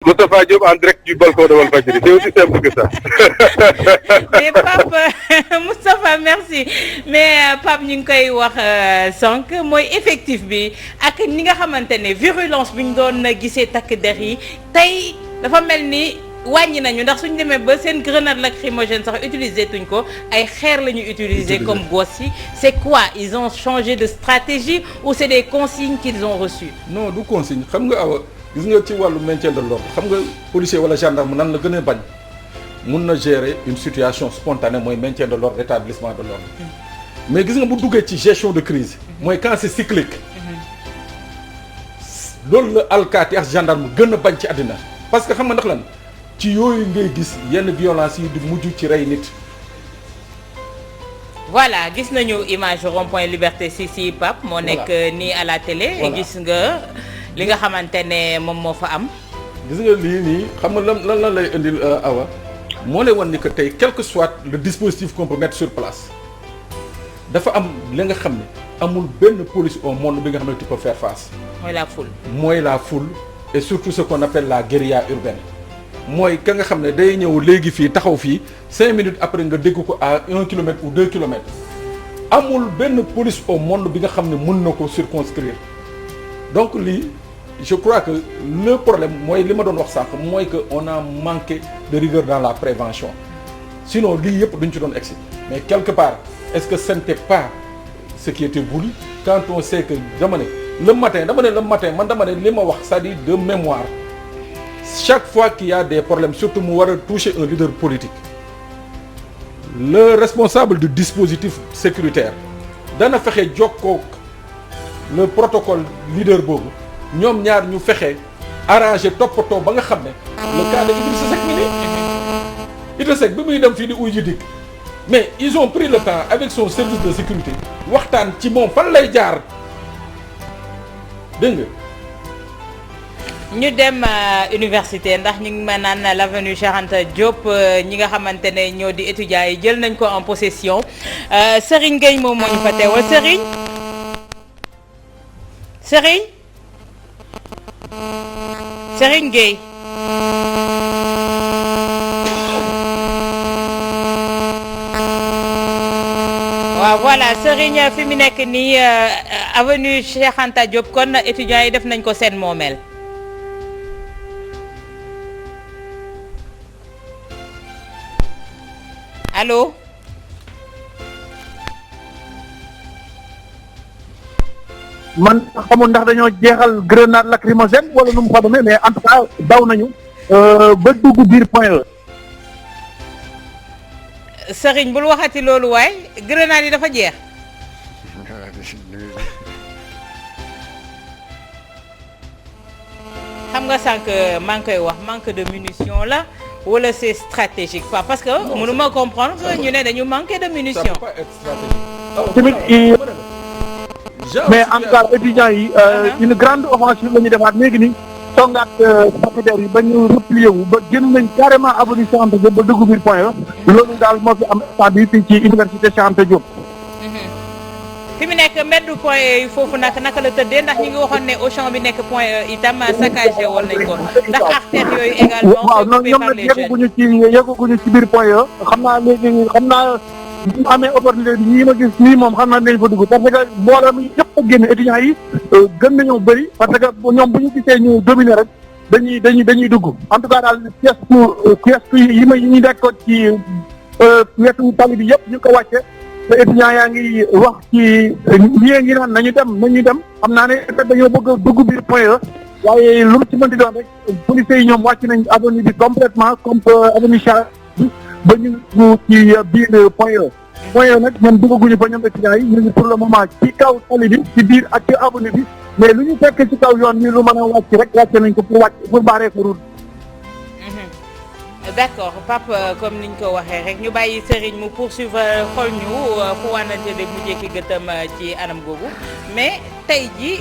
Moustapha Diop en direct du balcon de Walfadjri, c'est aussi simple que ça.
mais Pape Moustapha merci mais Pape ñu ngi koy wax sànq mooy effectif bi ak ñi nga xamante ne virulence bi ñu doon gisee takk der yi tey dafa mel ni wàññi nañu ndax suñu demee ba seen grenade lacrymogène sax utiliser tuñ ko ay xeer la ñu utiliser comme gosses yi c'est quoi ils ont changé de stratégie ou c'est des consignes qu'ils ont reçues?
non du consigne xam nga awa gis nga ci wàllu maintien de l'ordre xam nga policier wala gendarme nan la gën a bañ mun na gérer une situation spontanée mooy maintien de l'ordre rétablissement de l'ordre mais gis nga bu duggee ci gestion de crise mooy quand c'est cyclique loolu la alkaati ak gendarme gën a bañ ci àddina parce que xam nga ndax lan ci yooyu ngay gis yenn violence yi di mujj ci rey nit.
voilà gis nañu image rond-point Liberté 6 yi Pape moo nekk nii à la télé gis nga li nga xamante ne moom moo fa am.
gis nga lii nii xam nga lan lay indil awa moo lay wan ni que tey quel que soit le dispositif qu'on peut mettre sur place dafa am li nga xam ne amul benn police au monde bi nga xam ne tu peux faire face. mooy la foule et surtout ce qu'on appelle la guérilla urbaine mooy ka nga xam ne day ñëw léegi fii taxaw fii 5 minutes après nga dégg ko à 1 kilomètre ou 2 kilomètres amul benn police au monde bi nga xam ne mën na ko circonscrire donc lii. Je crois que le problème mooy li ma doon wax sànq mooy que on a manqué de rigueur dans la prévention sinon lii yëpp duñ ci doon egsi mais quelque part est-ce que ce n'était pas ce qui était voulu quand on sait que dama ne le matin man dama ne li ma wax c'est-à-dire de mémoire chaque fois qu'il y a des problèmes surtout mu war a toucher un leader politique le responsable du dispositif sécuritaire dana fexe jokkoo le protocole leader boobu ñoom ñaar ñu fexe arrangé toppatoo ba nga xam ne le cas de Idrissa Seck mi nii Idrissa Seck bi muy dem fii di uy ji dikk mais ils ont pris le temps avec son service de sécurité waxtaan ci moom fan lay jaar dégg nga.
ñu dem université ndax ñu ngi ma naan l'avenue Cheikh Anta Diop ñi nga xamante ne ñoo di étudiants yi jël nañ ko en possession Serigne Gueye moom moo ñu fa teewal Serigne Gueye. waaw voilà Serigne fi mu nekk nii avenue Cheikh Anta Diop kon étudiants yi def nañ ko seen moomeel. allo.
man xamul ndax dañoo jeexal grenade lacrymogène wala nu mu fa demee mais en tout cas daw nañu ba dugg biir point E.
Serigne bul waxati loolu waay grenade yi dafa jeex. xam nga sànq maa ngi koy wax manque de munitions la wala c'est stratégique quoi parce que mënuma comprendre que ñu ne dañu manquer de munitions.
Ça peut pas être stratégique.
tamit mais en tout cas étudiants yi une grande offensive la ñu defaat léegi nii songaat takk-der yi ba ñu replier wu ba génn nañ carrément avenue Cheikh Anta Diop ba dugg biir point E loolu daal moo fi am instant bi fii ci université Cheikh Anta Diop.
fi mu nekk mbeddu point E foofu naka la tëddee ndax ñi ngi waxoon ne Auchan bi nekk point E itam saccagé woon nañ ko ndax artère yooyu également.
waaw non ñoom nag yeggaguñu ci biir point E xam naa léegi xam naa. bu mu amee opportunité bi ñii ma gis nii moom xam naa dañ fa dugg parce que mbooloo mi yëpp a génn étudiants yi gën nañoo bëri parce que ñoom bu ñu gisee ñu dominer rek dañuy dugg en tout cas daal kiosque yi ñu nekkoon ci wetu tali bi yëpp ñu ko wàcce te étudiants yaa ngi wax ci ñii ngi naan nañu dem xam naa ne dañoo bëgg a dugg biir point E waaye lu mu ci mënti doon rek policiers yi ñoom wàcc nañ avenue bi complètement comme avenue Cheikh ba ñu ci biir point E nag ñoom duggaguñu fa ñoom étudiants yi ñu ngi pour le moment ci kaw tali bi ci biir ak ci avenue bi mais lu ñu fekk ci kaw yoon ni lu mën a wàcc rek wàcce nañ ko pour barrer ko route.
d'accord Pape comme niñ ko waxee rek ñu bàyyi Serigne mu poursuivre xool ñu fu wànnante de mujjee ki gëtam ci anam googu mais tey ji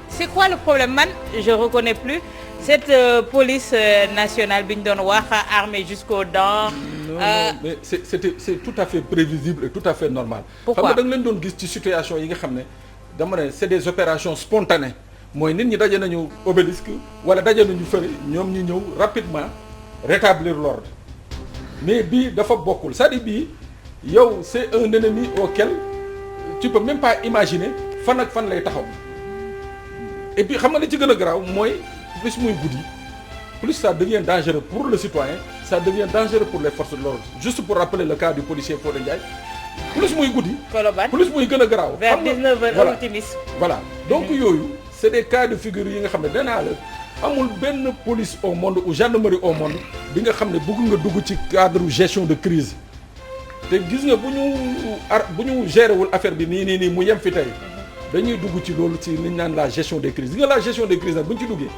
c'est quoi le problème man je reconnais plus cette police nationale bi ñu doon wax armée jusqu'aux dents.
non mais c'est tout à fait prévisible et tout à fait normal.
Pourquoi
xam nga da nga leen doon gis ci situation yi nga xam ne dama ne c'est des opérations spontanées mooy nit ñi daje nañu obélisque wala daje nañu fële ñoom ñu ñëw rapidement rétablir l'ordre mais bii dafa bokkul c'est-à-dire bii yow c'est un ennemi auquel tu peux même pas imaginer fan ak fan lay taxaw et puis xam nga li ci gën a garaaw mooy. plus muy guddi plus ça devient dangereux pour le citoyen ça devient dangereux pour les forces de l'ordre juste pour rappeler le cas du policier Fodé Ndiaye plus muy guddi plus muy gën a garaaw
vers 19h optimiste
voilà donc yooyu c'est des cas de figure yi nga xam ne danaa la amul benn police au monde ou gendarmerie au monde bi nga xam ne bëgg nga dugg ci cadre gestion de crise te gis nga bu ñu gérer wul affaire bi nii mu yem fi tey dañuy dugg ci loolu ci li ñu naan la gestion des crises gis nga la gestion des crises nag bu ñu ci duggee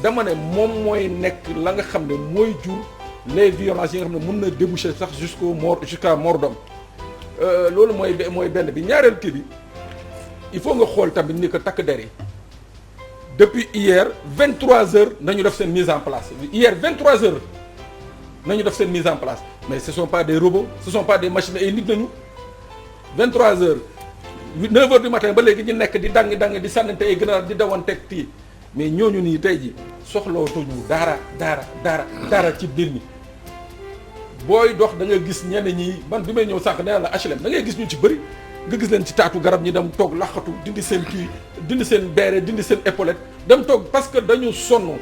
dama ne moom mooy nekk la nga xam ne mooy jur les violences yi nga xam ne mën na déboucher sax jusqu'à mort d'homme loolu mooy benn bi ñaareel kii bi il faut nga xool tamit ni que takk der yi depuis hier 23h nañu def seen mise en place hier 23h nañu def seen mise en place mais ce sont pas des robots ce sont pas des machines ay nit nañu 23h 9h du matin ba léegi ñu nekk di dangi di sànnante ay grenade di dawanteeg tii mais ñooñu nii tey ji soxlootuñu dara ci biir mi booy dox da nga gis ñenn ñi man bi may ñëw sànq nee la HLM da ngay gis ñu ci bëri nga gis leen ci taatu garab ñi dem toog laxatu dindi seen kii dindi seen beere dindi seen épaulette dem toog parce que dañu sonn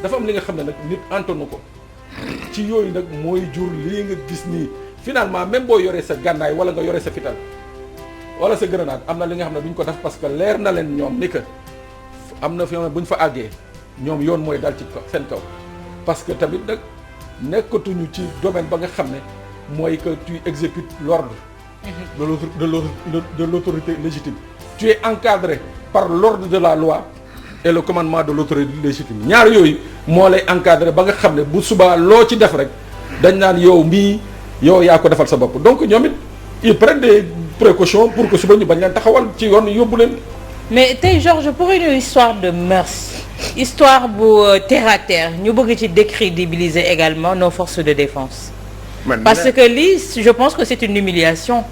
dafa am li nga xam ne nag nit antonu ko ci yooyu nag mooy jur lii nga gis nii finalement même boo yoree sa gànnaay wala nga yoree sa fital wala sa grenade am na li nga xam ne duñ ko def parce que leer na leen ñoom ni que am na fi bu ñu fa àggee ñoom yoon mooy dal ci seen kaw parce que tamit nag nekkatuñu ci domaine ba nga xam ne mooy que tu exécutes l'ordre de l'autorité légitime tu es encadré par l'ordre de la loi et le commandement de l'autorité légitime ñaar yooyu moo lay encadré ba nga xam ne bu subaa loo ci def rek dañ naan yow yaa ko defal sa bopp donc ñoom it ils prennent des précautions pour que suba ñu bañ leen taxawal ci yoon yóbbu leen.
mais tey Georges pour une histoire de mœurs histoire bu terre à terre ñu bëgg ci décrédibiliser également nos forces de défense. parce que lii je pense que c'est une humiliation.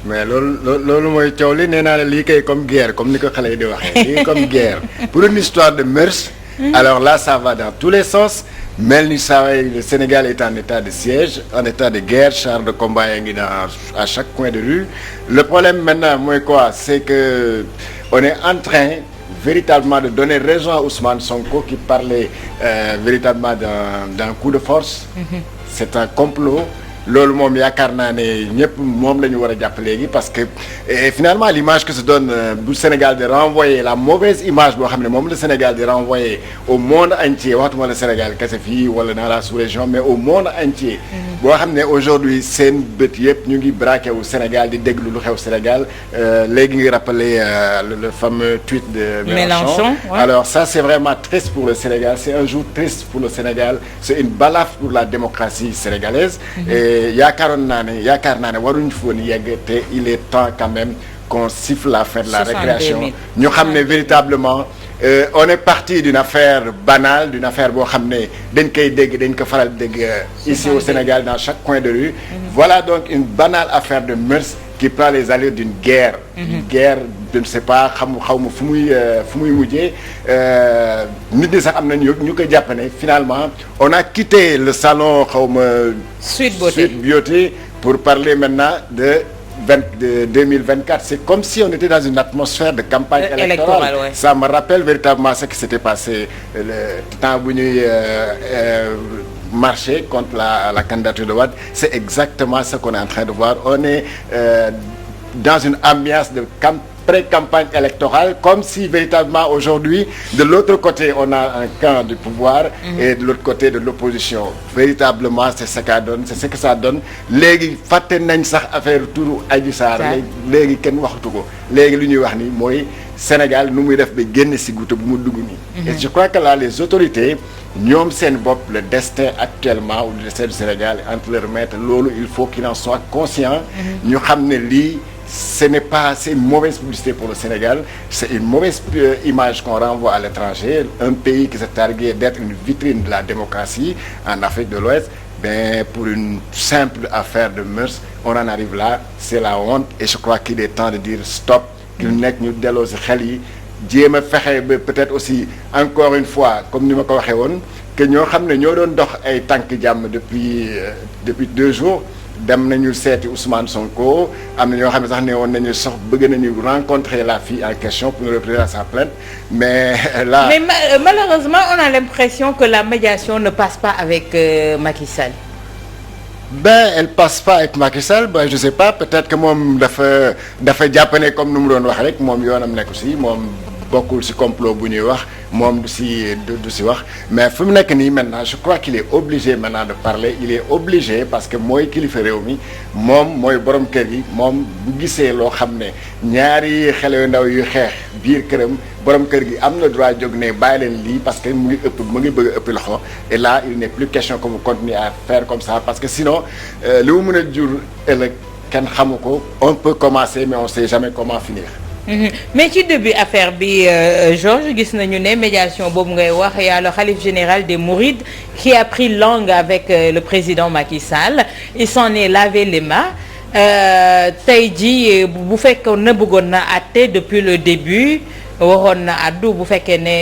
mais loolu mooy coow li nee naa la lii kay comme guerre comme ni ko xale yi di waxee lii comme guerre pour une histoire de mœurs. alors là ça va dans tous les sens. mel ni saa le Sénégal est en état de siège en état de guerre char de combat yaa ngi dans à chaque coin de rue le problème maintenant mooy quoi c'est que on est en train véritablement de donner raison à Ousmane Sonko qui parlait véritablement d'un coup de force. C'est un complot. loolu moom yaakaar naa ne ñëpp moom la ñu war a jàpp léegi parce que finalement l'image que se donne bu Sénégal de renvoyer la mauvaise image boo xam ne moom le Sénégal de renvoyer au monde entier waxtuma le Sénégal kese fii wala dans la sous-région mais au monde entier boo xam ne aujourd'hui seen bët yëpp ñu ngi braqué wu Sénégal di déglu lu xew Sénégal léegi ngi rappeler le fameux tweet de Mélenchon ouais. Alors ça c'est vraiment triste pour le Sénégal c'est un jour triste pour le Sénégal c'est une balafre pour la démocratie sénégalaise yaakaar naa ne waruñu foon yegg te il est temps quand même qu'on siffle la fin de la récréation ñu xam ne véritablement on est parti d'une affaire banale d'une affaire boo xam ne dañ koy dégg dañ ko faral dégg ici au Sénégal dans chaque coin de rue voilà donc une banale affaire de mœurs qui prend les allures d'une guerre une guerre je ne sais pas xaw ma fu muy mujjee nit ñi sax am nañu ñu ko jàpp ne finalement on a quitté le salon xaw ma Sweet Beauté pour parler maintenant de 2024 c'est comme si on était dans une atmosphère de campagne électorale ouais. Ça me rappelle véritablement ce qui s'était passé le temps bu ñuy marché contre la candidature de Wade c'est exactement ce qu'on est en train de voir on est dans une ambiance de pré-campagne électorale comme si véritablement aujourd'hui de l'autre côté on a un camp du pouvoir et de l'autre côté de l'opposition véritablement c'est ce que ça donne léegi fàtte nañ sax affaire turu Adji Sarr léegi kenn waxatu ko léegi lu ñuy wax ni mooy Sénégal nu muy def ba génn si goutte bu mu dugg nii et je crois que là les autorités ñoom seen bopp le destin actuellement ou le destin du Sénégal entre leurs mains loolu il faut qu'ils en soient conscients ñu xam ne lii c'est une mauvaise publicité pour le Sénégal c'est une mauvaise image qu'on renvoie à l'étranger un pays qui s'est targué d'être une vitrine de la démocratie en Afrique de l'Ouest ben pour une simple affaire de mœurs on en arrive là c'est la honte et je crois qu'il est temps de dire stop qu'il nekk ñu delloo si xel yi jéem a fexe ba peut-être aussi encore une fois comme ni ma ko waxee woon que ñoo xam ne ñoo doon dox ay tànk jàmm depuis 2 jours dem nañu seeti Ousmane Sonko am na ñoo xam ne sax ne woon nañu sax bëgg nañu rencontrer la fille en question pour nous représenter sa plainte mais là.
mais malheureusement on a l'impression que la médiation ne passe pas avec Macky Sall.
Ben elle passe pas avec Macky Sall ben je sais pas peut-être que moom dafa jàpp ne comme nu mu doon wax rek moom yoonam nekk si moom bokkul si complot bu ñuy wax moom du si wax mais fi mu nekk nii maintenant je crois qu'il est obligé maintenant de parler il est obligé parce que mooy kilifa réew mi moom mooy borom kër gi moom bu gisee loo xam ne ñaari xale yu ndaw yu xeex biir këram borom kër gi am na droit jóg ne bàyyi leen lii parce que mu ngi bëgg a ëpp loxo et là il n'est plus question que vous continuez à faire comme ça parce que sinon li mu mën a jur ëllëg kenn xamu ko on peut commencer mais on sait jamais comment finir.
mais ci début affaire bi Georges gis nañu ne médiation boobu ngay wax y a le khalife général des Mourides qui a pris langue avec le président Macky Sall il s'en est lavé les mains tey jii bu fekkoon na bëggoon na àtte depuis le début waxoon na addu bu fekkee ne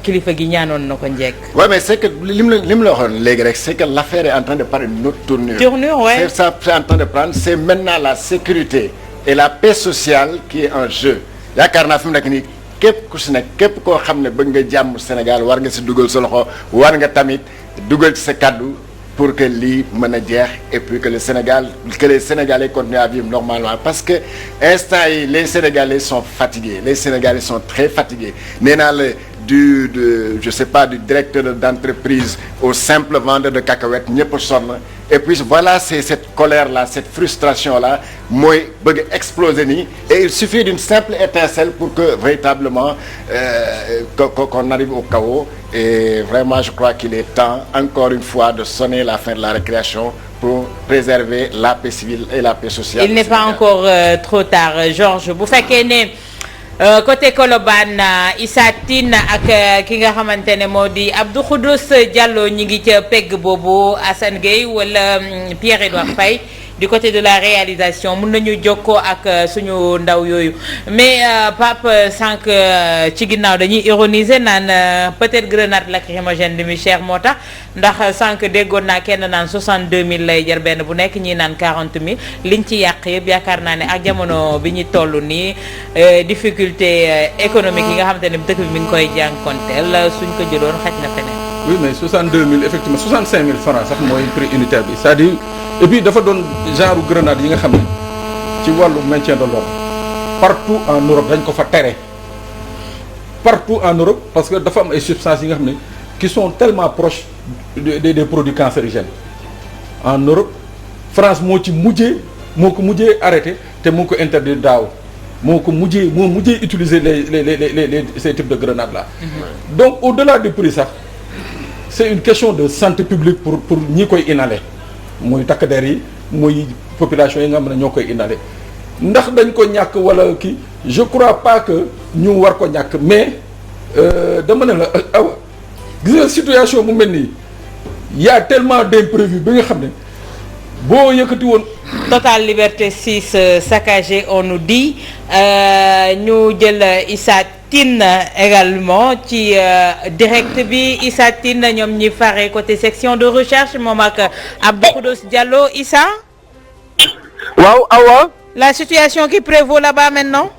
kilifa gi ñaanoon na ko njëkk.
ouais mais c'est que li mu la waxoon léegi rek c'est que l'affaire est en train de prendre une autre tournure.
Ouais.
c'est en train de prendre c'est maintenant la sécurité et la paix sociale qui est en jeu yaakaar naa fi mu nekk nii képp ku si nekk képp koo xam ne bëgg nga jàmm Sénégal war nga si dugal sa loxo war nga tamit dugal ci sa kaddu pour que lii mën a jeex et puis que les Sénégalais continuent à vivre normalement parce que instant yi les Sénégalais sont fatigués les Sénégalais sont très fatigués nee naa la je sais pas, du directeur d'entreprise au simple vendeur de cacahuètes ñëpp sonn. Et puis voilà, c'est cette colère-là, cette frustration-là mooy bëgg exploser nii, et il suffit d'une simple étincelle pour que véritablement qu'on arrive au chaos. Et vraiment, je crois qu'il est temps encore une fois de sonner la fin de la récréation pour préserver la paix civile et la paix sociale.
Il n'est pas encore trop tard, Georges. Bu fekkee ne côté Colobane Issa Tine ak ki nga xamante ne moo di Abdou Khoudous Diallo ñi ngi ca pegg boobu, Assane Gueye wala Pierre-Edouard Faye du côté de la réalisation mën nañu jokkoo ak suñu ndaw yooyu. Mais Pape sànq ci ginnaaw dañuy ironiser naan peut-être grenade lacrymogène li muy cher moo tax, ndax sànq déggoon naa kenn naan 62 000 lay jar benn bu nekk, ñii naan 40 000 liñ ci yàq yëpp yaakaar naa ne ak jamono bi ñu toll nii difficulté économique yi nga xamante ne dëkk bi mi ngi koy jànkonteel, suñ ko jëloon xaj na feneen.
Oui, mais 62 000 effectivement 65 000 francs sax mooy prix unitaire bi, c'est-à-dire et puis dafa doon genre grenade yi nga xam ne ci wàllu maintien de l'ordre partout en Europe dañ ko fa tere, partout en Europe, parce que dafa am ay substances yi nga xam ne qui sont tellement proches des produits cancérigènes. En Europe, France moo ko mujjee arrêté te moo ko interdit daaw, moo mujjee utiliser ces types de grenades là. Donc au-delà du prix sax, c'est une question de santé publique pour ñi koy inhaler, muy takk der yi muy population yi nga xam ne ñoo koy inhaler. Ndax dañ ko ñàkk wala kii, je crois pas que ñu war ko ñàkk, mais dama ne la awa gis nga situation mu mel nii y a tellement d'imprévus bi nga xam ne boo yëkkati woon.
Total Liberté 6 saccagé on nous dit, ñu jël Issa Tine également ci direct bi. Issa Tine ñoom ñi fare côté section de recherche moom ak Abdou Khoudous Diallo. Issa.
waaw Awa.
La situation qui prévaut là-bas maintenant.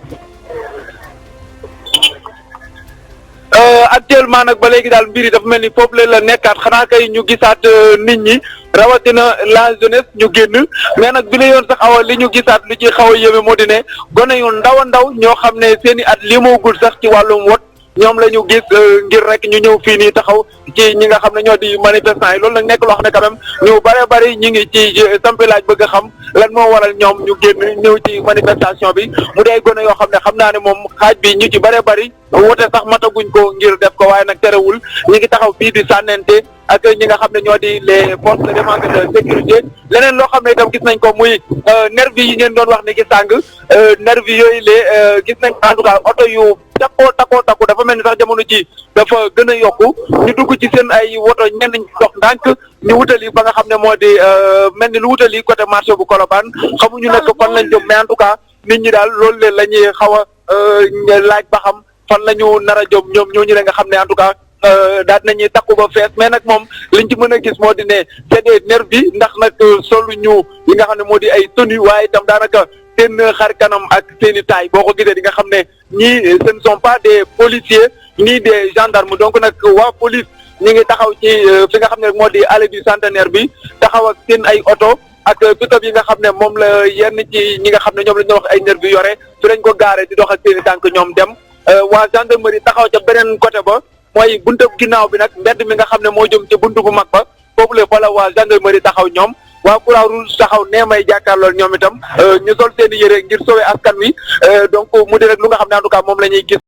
Actuellement nag ba léegi daal mbir yi dafa mel ni foofu la nekkaat, xanaa kay ñu gisaat nit ñi rawatina la jeunesse ñu génn, mais nag bi la yoon sax Awa li ñu gisaat lu ci xaw a yéeme moo di ne gone yu ndaw a ndaw ñoo xam ne seen i at limoogul sax ci wàllum wot ñoom la ñu gis ngir rek ñu ñëw fii nii taxaw ci ñi nga xam ne ñoo di manifestants yi. Loolu nag nekk loo xam ne quand même ñu bare bari ñi ngi ci sampi laaj bëgg a xam lan moo waral ñoom ñu génn ñëw ci manifestation bi, mu dee gone yoo xam ne xam naa ne moom xaaj bi ñu ci bare bari wote sax mataguñ ko ngir def ko, waaye nag terewul ñi ngi taxaw fii di sànnente ak ñi nga xam ne ñoo di les forces de défense et de sécurité. Leneen loo xam ne itam gis nañ ko muy nervi yi ngeen doon wax ni ki sàng, nervi yooyu le gis nañ en tout cas oto yu takku dafa mel ni sax jamono ji dafa gën a yokku, ñu dugg ci seen ay woto ñenn ñi dox ndànk ñu wutali ba nga xam ne moo di mel ni lu wutali côté marché bu Colobane, xamuñu nekk fan lañ jëm, mais en tout cas nit ñi daal loolu leen la ñuy xaw a laaj ba xam fan la ñu nar a jëm ñoom ñooñu la nga xam ne en tout cas daal nañuy takku ba fees. Mais nag moom liñ ci mën a gis moo di ne c'est des nervis, ndax nag solu ñu li nga xam ne moo di ay tenue, waaye itam daanaka seen xar kanam ak seen i taay boo ko gisee di nga xam ne ñii ce ne sont pas des policiers ni des gendarmes. Donc nag waa police ñi ngi taxaw ci fi nga xam ne rek moo di allée du centenaire bi, taxaw ak seen ay oto ak pick-up yi nga xam ne moom la yenn ci ñi nga xam ne ñoom la ñu wax ay nervis yore, fi lañ ko gaare di dox ak seen i tànk ñoom dem. Waa gendarmerie taxaw ca beneen côté ba, mooy buntu ginnaaw bi nag mbedd mi nga xam ne moo jëm ca buntu bu mag ba, foofu la fa la waa gendarmerie taxaw ñoom. waa Croix-Rouge taxaw nee may jàkkaarlool ñoom itam ñu sol seen i yére ngir sauver askan wi, donc mu di rek lu nga xam ne en tout cas moom la ñuy gis.